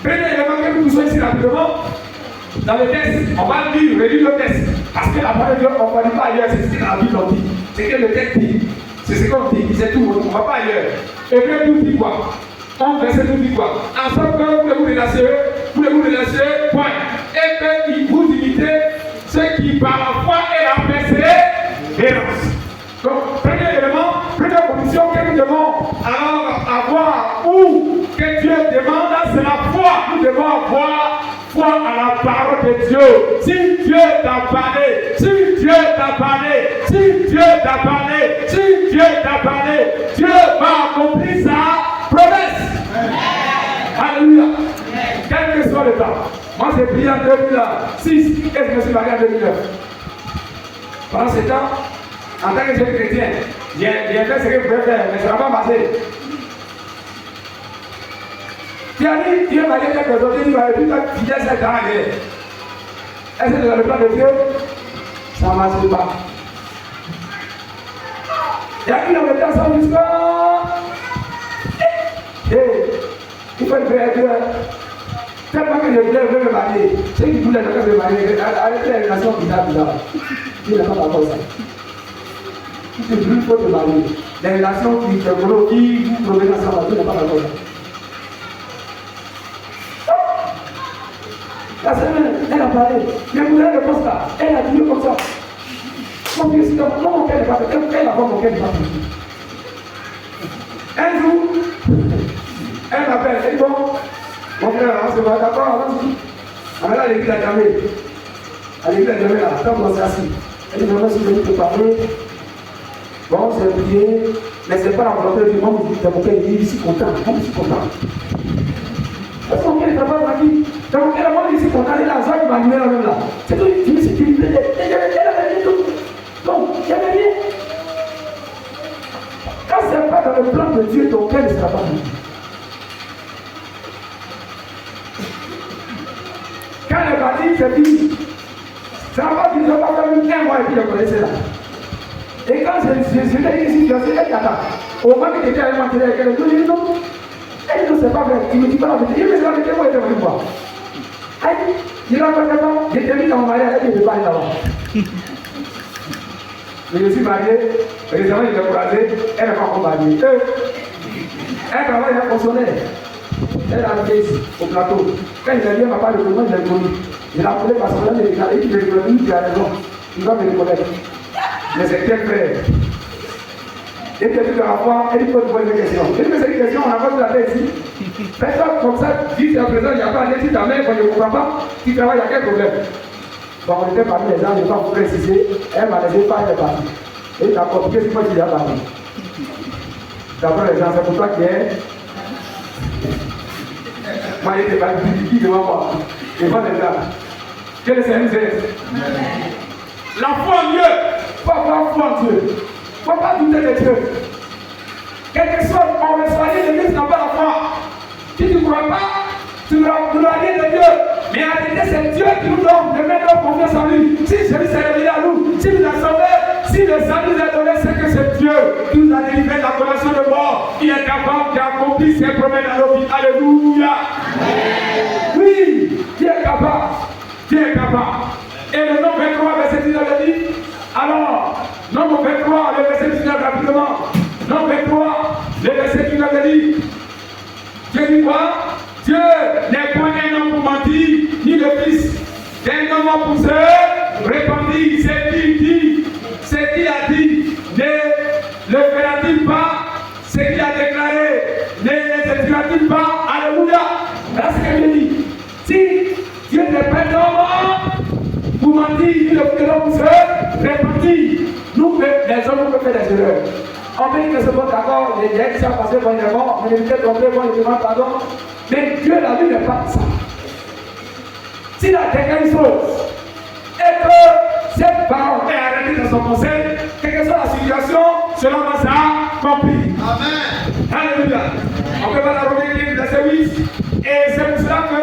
Premier élément que nous soyons ici rapidement, dans le texte, on va relire le texte. Parce que la parole de Dieu, on ne va pas ailleurs, c'est ce que la Bible dit. C'est ce que le texte dit. C'est ce qu'on dit, c'est tout, on ne va pas ailleurs. Et puis nous dit quoi? On verset nous dit quoi? En sorte que voulez-vous relâcher, point. Et que vous imitez ceux qui par la foi et la persévérance. Donc, premier élément, première condition que nous devons alors avoir, ou que Dieu demande, c'est la foi. Nous devons avoir foi à la parole de Dieu. Si Dieu t'a parlé, Dieu va accomplir sa promesse. Alléluia. Quel que soit le temps. Moi j'ai prié en 2006 et je me suis marié en 2009. Pendant ce temps, en tant que jeune chrétien, j'ai fait ce que je pouvais faire, mais ça n'a pas marché. Tu as dit, Dieu m'a dit quelque chose, il m'a dit que tu disais cette année. Est-ce que dans le plan de Dieu, ça ne marche pas? Il y a une autre personne jusqu'à. Il faut le faire Dieu. Tellement que je voulais me marier. Ceux qui voulaient me marier, arrêtez les relations bizarres. Dieu n'a pas d'accord ça. Si tu veux, il faut te marier. Les relations qui vous proviennent ensemble, Dieu n'a pas d'accord ça. La semaine, elle a parlé. Mais vous avez le constat. Elle a dit comme ça. Mon Dieu, c'est comme mon cœur n'est pas fait. Elle a pas mon cœur n'est pas fait. Un jour, elle m'appelle. Elle dit bon, mon frère, on se va d'accord. On est là à l'église à Djamé. À l'église à Djamé, là, quand on s'est assis. Elle dit non, si je veux te parler. Bon, c'est prié. Mais ce n'est pas la volonté du monde. Mon cœur dit je suis content. Moi, je suis content. Parce que mon cœur n'est pas tranquille. Donc, elle a dit ici, quand elle est là, elle va animer la même là. C'est tout, tu me sais, tu me plais. Elle avait dit tout. Donc, il y avait rien. Quand ce n'est pas dans le plan de Dieu, ton cœur ne sera pas tranquille. Quand elle va dire, c'est fini. Ça va pas dire, je ne vais pas faire un mois et puis je connaissais là. Et quand je l'ai dit ici, je sais, elle attend. Au moment que tu étais avec moi, tu disais, elle dit non. Elle dit non, c'est pas vrai. Il me dit pas la vérité. Il me dit la vérité, moi, je vais voir. Je n'ai pas mis dans mon mariage, je ne vais pas aller là-bas. Je suis marié, récemment il est croisé, elle n'est pas encore mariée. Elle travaille à fonctionnaire. Elle est arrivée ici, au plateau. Quand il a dit, papa, le comment il a connu. Je l'ai appelé parce que là, il a dit, tu as raison. Il va me reconnaître. Mais c'est quel frère? Et puis de la foi, elle dit faut te poser des questions. Et puis c'est une question, on n'a pas vu la paix ici. Personne comme ça, jusqu'à présent, il n'y a pas de ta mère, quand je ne comprends pas, tu travailles, il y a quel problème? Bon, on était parmi les gens, je ne vais pas vous préciser, elle m'a laissé pas, elle est partie. Et d'accord, qu'est-ce que tu as parlé? D'abord les gens, c'est pour toi qui est. Moi, il était parti qui devant moi. Devant les gens. Que le Seigneur nous aide. La foi en Dieu. Il faut avoir foi en Dieu. Il ne faut pas douter de Dieu. Quelque chose, on va soigner l'église n'a pas la foi. Si tu ne crois pas, tu ne dois rien de Dieu. Mais en réalité, c'est Dieu qui nous donne de mettre notre confiance en lui. Si Jésus s'est révélé à nous, si nous a sauvés, si le salut nous a donné, c'est que c'est Dieu qui nous a délivré de la condamnation de mort. Il est capable d'accomplir ses promesses dans nos vies. Alléluia. Oui, Dieu est capable. Dieu est capable. Et le nombre 23, verset 19 dit, alors, nombre 23, le verset 19 rapidement. Nombre 23, le verset 19 dit, Dieu dit quoi? Dieu n'est point un homme pour mentir, ni le fils d'un homme pour se répandre. C'est qui dit, c'est qui a dit, ne le fera-t-il pas? C'est qui a déclaré, ne le pas? Alléluia. Voilà ce que Dieu dit. Si Dieu n'est pas un homme pour mentir, ni le fils d'un homme pour se répandre, nous, les hommes, nous pouvons faire des erreurs. On peut dire que c'est bon, d'accord, les gens qui sont passés pour une mort, mais les gens qui ont fait bon, ils demandent pardon. Mais Dieu, la vie n'est pas ça. S'il a déclaré une chose, et que cette parole est arrêtée dans son conseil, quelle que soit la situation, cela va s'accomplir. Amen. Alléluia. On peut voir la Romaine verset 8. Et c'est pour cela que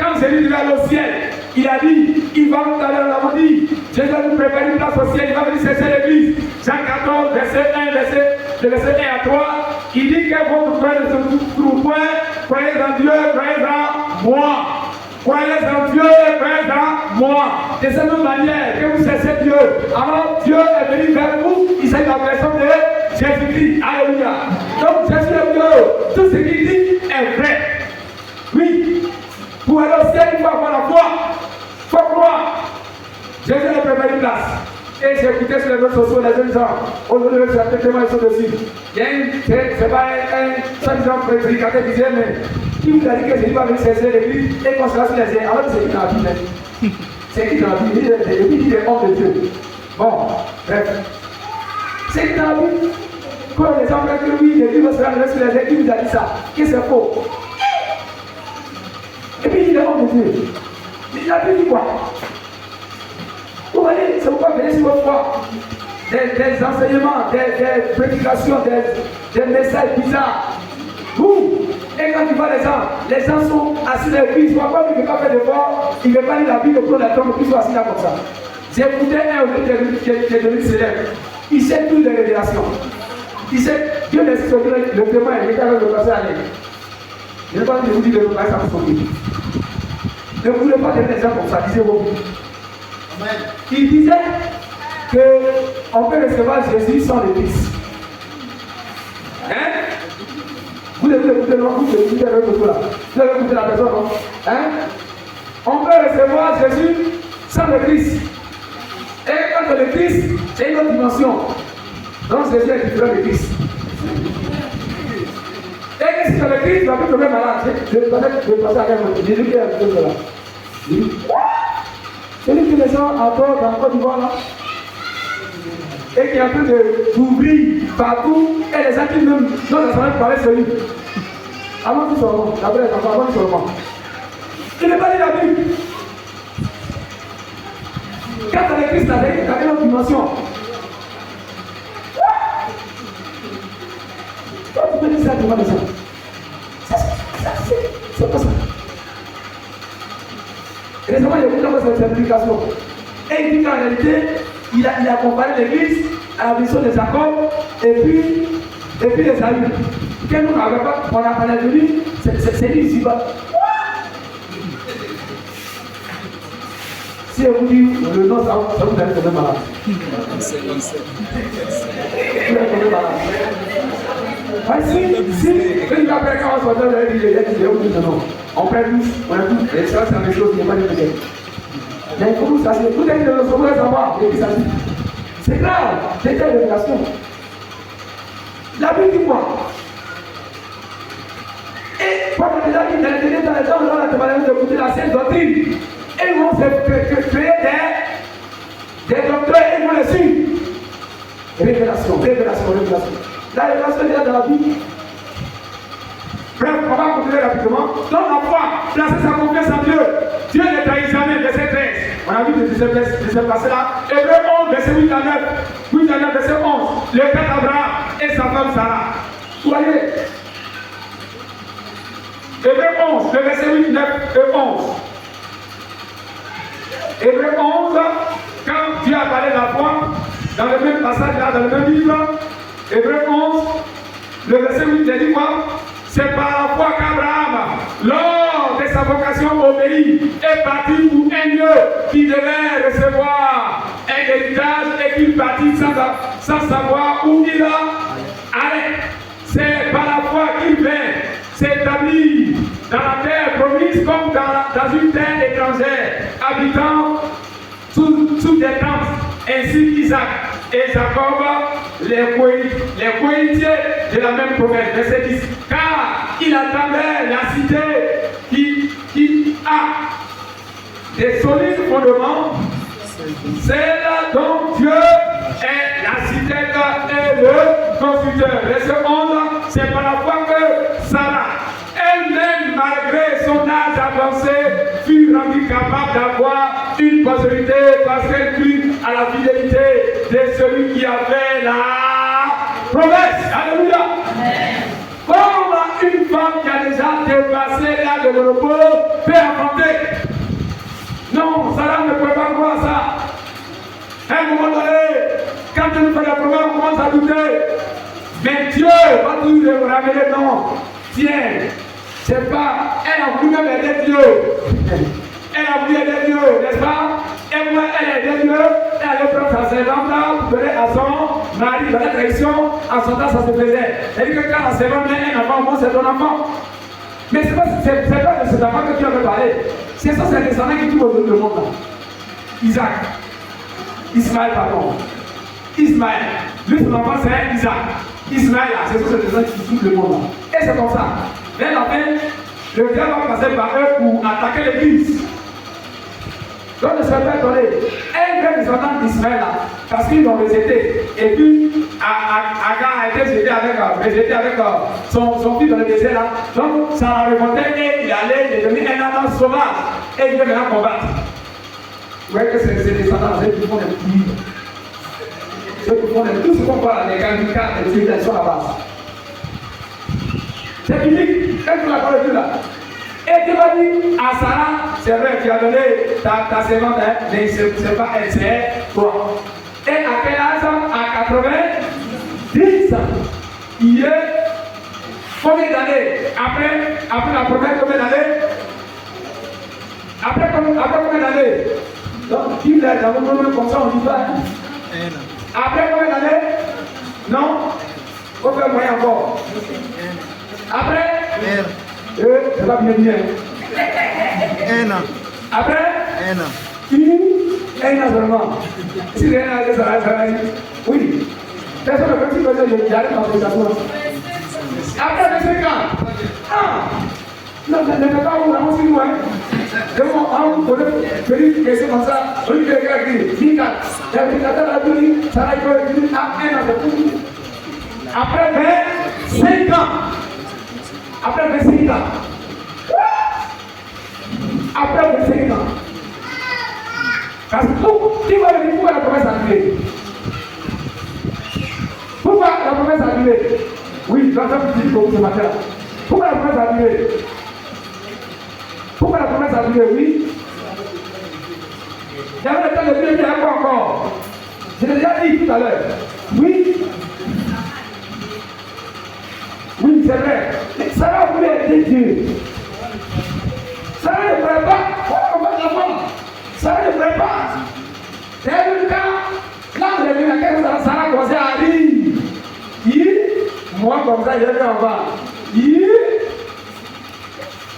quand Jésus est allé au ciel, il a dit, il va tout à l'heure, on l'a dit, Jésus va nous préparer une place au ciel, il va venir chercher l'église. Jean 14, verset 1, le verset 1 à 3, il dit que votre frère ne se trouve point, croyez en Dieu, croyez en moi. Croyez en Dieu, croyez en moi. De cette même manière que vous cherchez Dieu, alors Dieu est venu vers vous, il s'agit de la personne de Jésus-Christ. Alléluia. Donc Jésus est Dieu. Tout ce qu'il dit est vrai. Oui. Pour aller au ciel, il faut avoir la foi. Il faut croire. Jésus a préparé une place. Et j'ai écouté sur les réseaux sociaux les jeunes gens. Aujourd'hui, je suis tellement ils sont dessus. Il y a c'est pas un soi-disant prédicateur qui disait, mais qui vous a dit que Jésus va venir chercher l'église et qu'on sera sur les airs? Alors c'est qui dans la Bible? C'est qui dans la Bible? Il est homme de Dieu. Bon, bref. C'est qui dans la Bible? Quand les gens disent que oui, l'église va se rendre sur les airs, qui vous a dit ça? Que c'est faux. Et puis il est homme de Dieu. Mais il a dit quoi? Vous voyez, c'est pourquoi venez sur votre foi. Des enseignements, des prédications, des messages bizarres. Et quand tu vois les gens sont assis dans l'église, ils ne voient pas qu'il ne veut pas faire d'effort, il ne veut pas lire la Bible pour la tombe, ils sont assis là comme ça. J'ai écouté un autre qui est devenu célèbre. Il sait toutes les révélations. Il sait, Dieu laisse le témoin, il est capable de passer à l'aide. Je ne vais pas vous dire de vous passer à son vie. Ne voulez pas donner des gens comme ça, disez-vous. Il disait qu'on peut recevoir Jésus sans l'église. Hein? Vous devez écouter, non? Vous devez écouter la personne, non? Hein? On peut recevoir Jésus sans l'église. Et quand l'église, c'est une autre dimension. Donc Jésus est différent de l'église. Et que si dans l'église, tu vas plus tomber malade. Je vais passer à quelqu'un. Jésus qui est un peu là. C'est lui que les gens adorent dans Côte d'Ivoire là. Et qui est en train d'ouvrir partout. Et les gens qui même dans la semaine parlaient sur lui. Avant tout seulement. Après, avant tout seulement. Il n'est pas dit la Bible. Quand dans l'église, tu as une autre dimension. Quand tu peux dire ça devant les gens. C'est pas ça. Et récemment, il y a beaucoup de cette implication. Et il dit qu'en réalité, il a comparé l'église à la vision des Jacob et puis les Saül. Que nous n'avons pas, on a venu, c'est lui ici-bas. Si on vous dit le nom, ça vous allez tomber malade. Vous allez tomber malade. Si une après quand on se donne, il dit non. On prend tous, on a tous, et ça c'est la même chose, il n'y a pas de problème. Mais pour nous, ça c'est tout est de nos savoir, savoir, c'est grave, c'est une révélation. La Bible dit quoi? Et Paul a déjà dit dans les temps, on a demandé d'écouter la sainte doctrine. Et ils vont se créer des docteurs et ils vont les suivre. Révélation. La révélation est déjà dans la Bible. Bref, on va continuer rapidement. Donc la foi, placer sa confiance en Dieu. Dieu ne trahit jamais, verset 13. On a vu de ce verset là. Hébreux 11, verset 8 à 9. 8 à 9, verset 11. Le père d'Abraham et sa femme Sarah. Voyez. Hébreux 11, le verset 8, 9 et 11. Hébreux 11, quand Dieu a parlé de la foi, dans le même passage là, dans le même livre, Hébreux 11, le verset 8, il dit quoi? C'est par la foi qu'Abraham, lors de sa vocation au pays, est parti pour un lieu qui devait recevoir un héritage et qu'il partit sans savoir où il allait. C'est par la foi qu'il vint s'établir dans la terre promise comme dans une terre étrangère, habitant sous des tentes, ainsi qu'Isaac et Jacob, les cohéritiers de la même promesse. Verset 10. Car il attendait la cité qui a des solides fondements, celle dont Dieu est l'architecte et le constructeur. Verset 11. C'est par la foi que Sarah, elle-même, malgré son âge avancé, fut rendue capable d'avoir une postérité parce qu'elle crut à la fidélité de celui qui a fait la promesse. Alléluia. Comme une femme qui a déjà dépassé l'âge de repos peut affronter. Non, Sarah ne peut pas croire ça. À un moment donné, quand tu nous fais la promesse, on commence à douter. Mais Dieu va toujours le ramener. Non, tiens, c'est pas, elle a voulu même aider Dieu. Elle a voulu aider Dieu, n'est-ce pas? Et moi, elle a aidé Dieu, elle allait prendre sa servante pour donner à son mari dans la trahison. En son temps, ça se faisait. Elle dit que quand la servante met un enfant, moi, c'est ton enfant. Mais c'est pas de cet enfant que tu avais parlé. C'est ça, c'est les descendants qui trouvent autour du monde. Isaac. Ismaël, pardon. Ismaël. Lui, son enfant, c'est Isaac. Ismaël, c'est ça, c'est les descendants qui trouvent le monde. Et c'est comme ça. Vers la fin, le diable va passer par eux pour attaquer l'église. Donc ne soyez pas étonné. Un vrai descendant d'Ismaël, parce qu'ils l'ont rejeté. Et puis, Agar a été rejeté avec son fils dans le désert là. Donc, ça a remonté et il allait devenir un adam sauvage. Et il devait maintenant combattre. Vous voyez que ces descendants, ceux qui font des petits. Ceux qui font tout ce qu'on voit, les Gallicans, les civilisations là-bas. C'est unique. Qu'est-ce que la parole de Dieu là? Et tu vas dire à Sarah, c'est vrai, tu as donné ta servante, mais c'est pas elle, c'est toi. Et à quel âge? À 90 ans. Il est combien d'années? Après la première, combien d'années? Après combien d'années? Donc, il est dans le moment comme ça, on dit pas. Après combien d'années? Non? Faut faire moyen encore. Après? Ça va bien. Un an. Après? Un an. Un an seulement. Si rien n'a été, ça va. Oui. Personne ne peut pas dire que j'arrive dans les assoirs. Après 25 ans. Ah! Non, ne fais pas où, on s'y voit. Je vous pose une question comme ça. On lui fait quelqu'un. Mika. L'applicateur a dit, ça va être une à un an de tout. Après 25 ans. Après 25 ans. Après 25 ans. Parce que qui va venir pour la promesse arriver? Pourquoi la promesse arriver? Oui, j'entends vous dire ce matin. Pourquoi la promesse arriver? Pourquoi la promesse arriver? Oui. J'avais le temps de dire qu'il y a quoi encore? Je l'ai déjà dit tout à l'heure. Oui. Oui, c'est vrai. Ça va vous aider Dieu. Ça ne ferait pas. Ça ne ferait pas. C'est le cas. Là, vous avez vu laquelle ça a commencé à rire. Moi, comme ça, je vais en bas.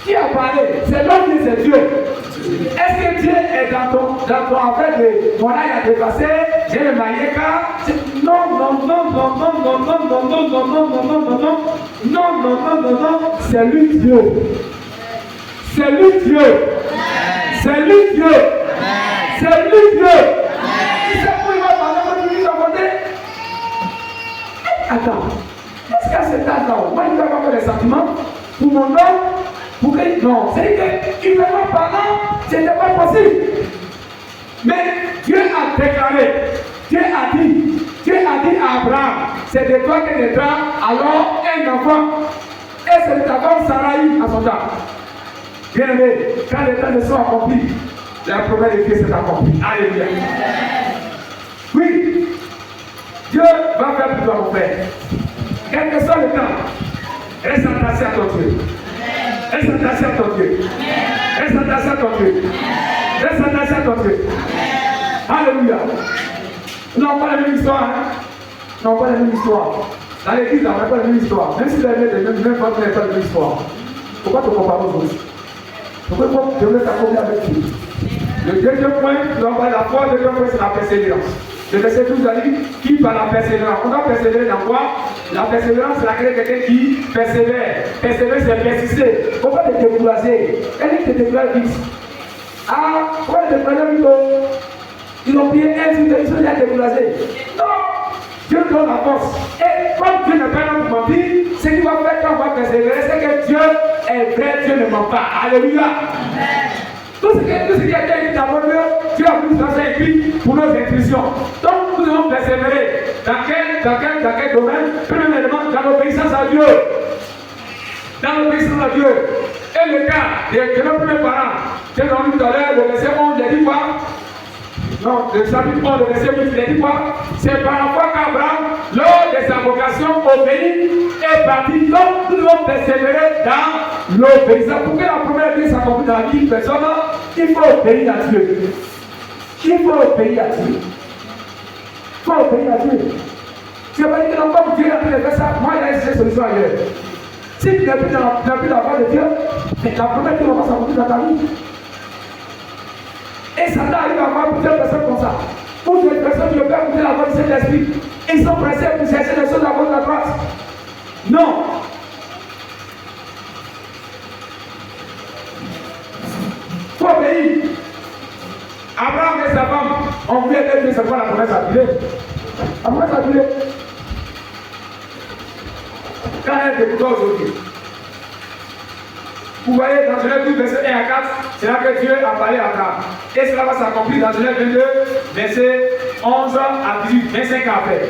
Qui a parlé? C'est l'homme qui c'est Dieu. Est-ce que Dieu est dans ton affaire de mon âge a dépassé? J'ai le maïeka. Non, c'est lui Dieu. C'est lui Dieu. C'est lui Dieu. C'est lui Dieu. Il sait où il va parler, il va côté. Attends, est-ce qu'à cet âge-là, moi je vais avoir des sentiments pour mon homme, pour que. Non, c'est que humainement parlant, ce n'était pas possible. Mais Dieu a déclaré, Dieu a dit à Abraham, c'est de toi que naîtra alors un enfant. Et c'est de ta femme Sarai à son temps. Bien aimé, quand les temps ne sont accomplis, la promesse de Dieu s'est accomplie. Alléluia. Oui, Dieu va faire pour toi, mon frère. Quel que soit le temps, reste attaché à ton Dieu. Reste attaché à ton Dieu. Reste attaché à ton Dieu. Reste attaché à ton Dieu. Alléluia. Non, pas la même histoire. Hein? Non, pas la même histoire. Dans l'église, on n'a pas la même histoire. Même si la même fois, on n'a pas la même histoire. Pourquoi te comparer aux autres? Pourquoi tu veux t'accomplir avec Dieu? Le deuxième point, nous avons la foi. Le deuxième point, c'est la persévérance. Le verset 12 a dit qui par la persévérance. On doit persévérer dans quoi? La persévérance, c'est laquelle quelqu'un qui persévère. Persévérer, c'est persister. Pourquoi te décourager? Quelqu'un te décourage vite. Ah, pourquoi te décourager vite? Ils ont prié un jour, ils sont déjà découragés. Non! Dieu donne la force. Et comme Dieu n'est pas là pour mentir, ce qui va faire quand on va persévérer, c'est que Dieu est vrai, Dieu ne ment pas. Alléluia! Tout ce qui a été écrit dans Dieu a voulu faire écrit pour nos intuitions. Donc nous devons persévérer. Dans quel domaine? Premièrement, dans l'obéissance à Dieu. Dans l'obéissance à Dieu. Et le cas de nos premiers parents, j'ai entendu tout à l'heure, le verset 11, il a dit quoi? Non, le chapitre 11, le verset 8, il a dit quoi? C'est par la foi qu'Abraham, lors de sa vocation au pays, est parti. Donc nous devons persévérer dans l'obéissance. Pour que la première vie s'accomplisse dans la vie de personne, il faut obéir à Dieu. Il faut obéir à Dieu. Il faut obéir à Dieu. Tu vas dire que non, comme Dieu a pu faire ça, moi il a essayé des solutions ailleurs. Si tu n'es plus dans la voie de Dieu, la première vie va pas s'accomplir dans ta vie. Et Satan arrive à avoir plusieurs personnes comme ça. Pour des personnes qui ne peuvent pas écouter la voix du Saint-Esprit, ils sont pressés pour chercher des choses à gauche à droite. Non. Il faut obéir. Abraham et sa femme ont voulu aider Dieu, c'est quoi la promesse à duré? La promesse a duré. Quand elle est écoutée aujourd'hui, vous voyez dans Genèse 12, verset 1 à 4, c'est là que Dieu a parlé à Abraham. Et cela va s'accomplir dans Genèse 22, verset 11 à 18, 25 ans après.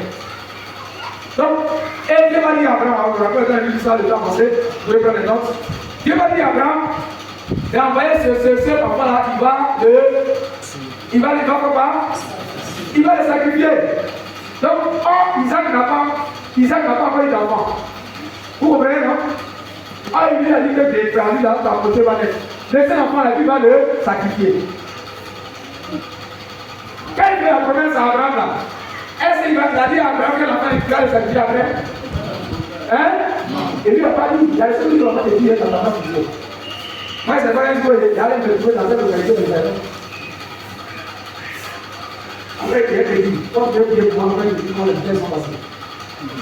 Donc, et Dieu va dire à Abraham, vous vous rappelez quand il dit ça, le temps passé, vous pouvez prendre les notes. Dieu va dire à Abraham d'envoyer ce enfant-là, il va le sacrifier. Donc, Isaac n'a pas envoyé d'enfant. Vous comprenez, non? Il lui a dit que des frères dans ta côté va naître. Laissez l'enfant là, il va le sacrifier. Quand il fait la promesse à Abraham là, est-ce qu'il va dire à Abraham que l'enfant il va le sacrifier après? Hein? Et lui n'a pas dit, il a laissé lui l'enfant de dire dans la main de Dieu. Moi c'est pas un jour, il allait me trouver dans cette localité de Zéro. Après il a dit, comme Dieu dit pour moi, il dit comment les biens sont passés.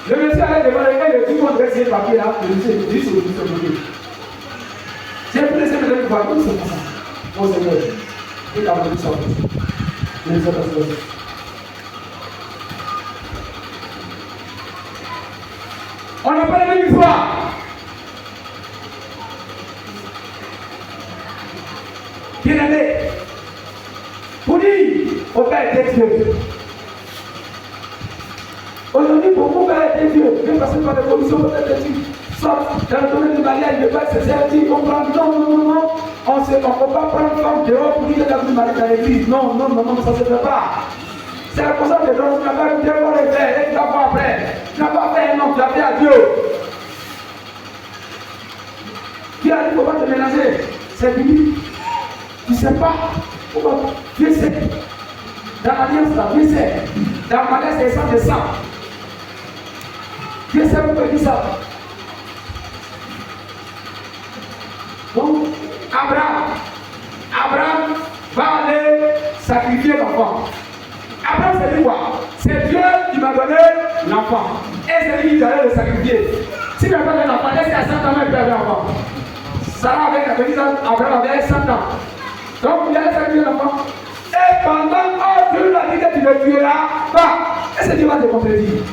Le monsieur allait devant le dit qu'on dresse ces papiers là, le monsieur dit sur le côté. J'ai pris ces médailles pour voir tout c'est ça. Mon Seigneur, il a voulu sortir. Je ne sais pas ce que c'est. On n'a pas la même histoire. Bien aimé, pour dire au Père est Dieu. Aujourd'hui, pour vous, Père est Dieu. Même parce que par les commissions, peut-être que tu sortes dans le domaine du mariage, de pas se servir, comprendre. Non. On ne peut pas prendre femme dehors pour dire que tu as vu mariage dans l'église. Non, ça ne se fait pas. C'est la conscience de l'homme, tu n'as pas écouté pour le faire, et tu vas voir après. Tu n'as pas fait un homme, tu as fait à Dieu. Dieu a dit, il ne faut pas te mélanger. C'est fini. Tu ne sais pas. Pourquoi? Dieu sait. Dans l'alliance, là, Dieu sait. Dans le mariage, c'est sang de sang. Dieu sait pourquoi il dit ça. Donc, Abraham va aller sacrifier l'enfant. Abraham, c'est dit quoi? C'est Dieu qui m'a donné donner l'enfant. Et c'est lui qui allait le sacrifier. Si tu n'as pas un enfant, est-ce qu'à 100 ans, il peut avoir un enfant? Sarah avec la petite Abraham avait 100 ans. Donc il allait sacrifier l'enfant. Et pendant que Dieu l'a dit que tu ne tueras pas, est-ce que Dieu va te contredire?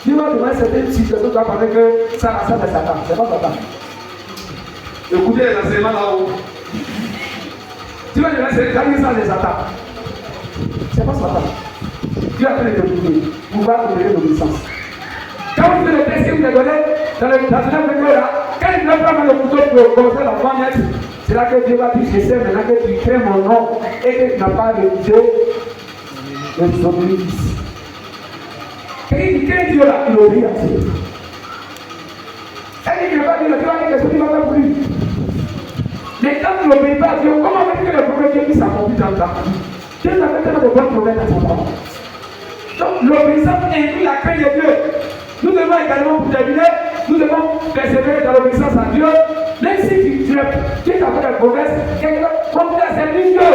Dieu va demander certaines situations, tu vas parler que ça c'est Satan. C'est pas Satan. Écoutez les enseignements là-haut. Tu vas demander ça c'est Satan. C'est pas Satan. Dieu a fait les découvrir. Vous va te donner l'obéissance. Quand vous faites le test que vous avez donné dans le vidéo là, quand il ne prend pas le couteau pour commencer l'enfant net, c'est là que Dieu va dire je sais maintenant que tu crées mon nom et que tu n'as pas réalisé le obéissance. Quel Dieu là, il obéit à Dieu. Elle dit qu'il ne va pas dire, Dieu va dire que ce qu'il va faire pour lui. Mais quand tu n'obéis pas à Dieu, comment veux-tu que le problème Dieu puisse s'accomplir dans ta vie? Dieu n'a fait tellement de bons problèmes dans son temps. Donc l'obéissance inclut la crainte de Dieu. Nous devons également, pour terminer, nous devons persévérer dans l'obéissance à Dieu. Même si tu as fait des promesses, continue à servir Dieu,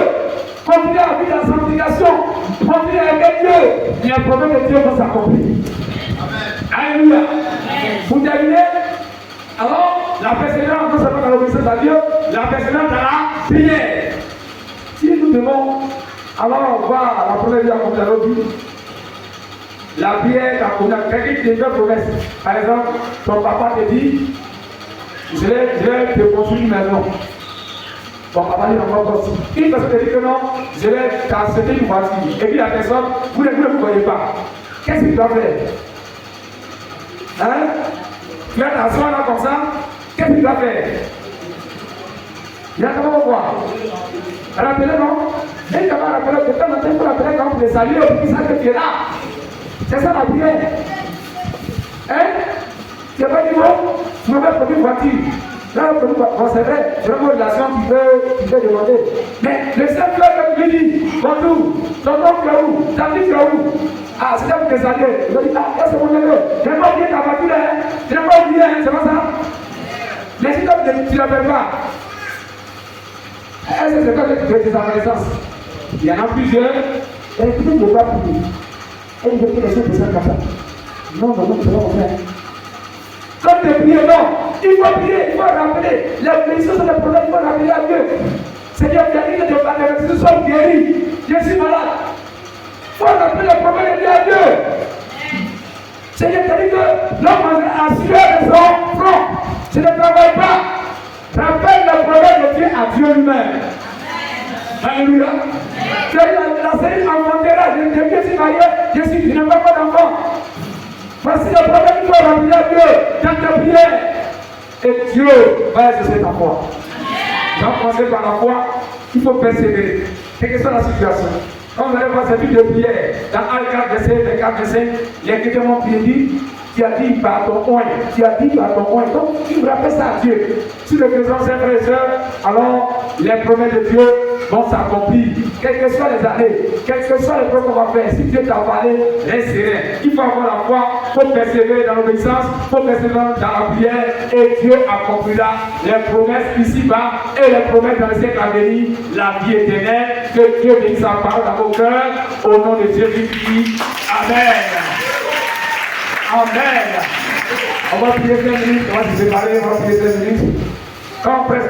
continue à vivre la sanctification, continue à aimer Dieu. Il y a un problème de Dieu va s'accomplir. Alléluia. Pour terminer, alors la persévérance non seulement dans l'obéissance à Dieu, la persévérance dans la prière. Si nous devons alors voir la première vie accomplie dans notre vie, la prière, quelqu'un qui te fait promesse. Par exemple, ton papa te dit, je vais te construire une maison. Ton papa dit encore possible. Une personne te dit que non, je vais t'acheter une voiture. Et puis la personne, vous ne vous voyez pas. Qu'est-ce que tu dois faire? Hein? Tu vas t'asseoir là comme ça. Qu'est-ce que tu dois faire? Il y a comment voir? Rappelez, non? Et tu vas rappeler que quand on te rappeler quand vous les saluez, vous savez que tu es là. C'est ça la prière. Hein? Tu n'as pas dit bon, tu me mets pour une voiture. Là, bon, c'est vrai, j'ai une relation qui peut demander. Mais le seul cœur que tu lui dis, bonjour, ton nom tu es où? Ta fille tu es où? Ah, c'est là pour te saluer. Il va dire, ah, c'est mon neveu. Je n'ai pas oublié ta voiture, hein? Je n'ai pas oublié, hein? C'est pas ça? Mais si toi, tu ne l'appelles pas, est-ce que c'est toi qui fais des reconnaissances? Il y en a plusieurs. Et écoutez, je ne vais pas prier. Et il veut que les choses se fassent comme ça. Non, c'est pas vrai. Quand tu pries, non, il faut prier, il faut rappeler. Les blessures sont des problèmes, il faut rappeler à Dieu. Seigneur, tu as dit que tes blessures sont guéries. Je suis malade. Il faut rappeler les problèmes de Dieu à Dieu. Seigneur, tu as dit que l'homme a sueur de son front. Je ne travaille pas. Rappelle le problème de Dieu à Dieu lui-même. Alléluia. La série m'enfantera. Je suis marié, je n'ai pas d'enfant. Voici le problème qu'il faut rappeler à Dieu dans ta prière. Et Dieu va exaucer ta foi. J'ai commencé par la foi, il faut persévérer. Quelle que soit la situation. Quand vous allez voir cette vie de prière, dans 1, 4, verset, 4, verset, il y a quelqu'un qui dit, tu as dit par ton coin, tu as dit par ton coin. Donc, tu me rappelles ça à Dieu. Si le présent, c'est frères et sœurs, alors les promesses de Dieu vont s'accomplir. Quelles que soient les années, quelles que soient les promesses qu'on va faire, si Dieu t'a parlé, reste serein. Il faut avoir la foi, il faut persévérer dans l'obéissance, il faut persévérer dans la prière, et Dieu accomplira les promesses ici-bas et les promesses dans le siècle à venir, la vie éternelle. Que Dieu bénisse sa parole dans vos cœurs, au nom de Jésus-Christ. Amen. Amen. On va prier 5 minutes, on va se séparer, on va prier 5 minutes. Quand on presse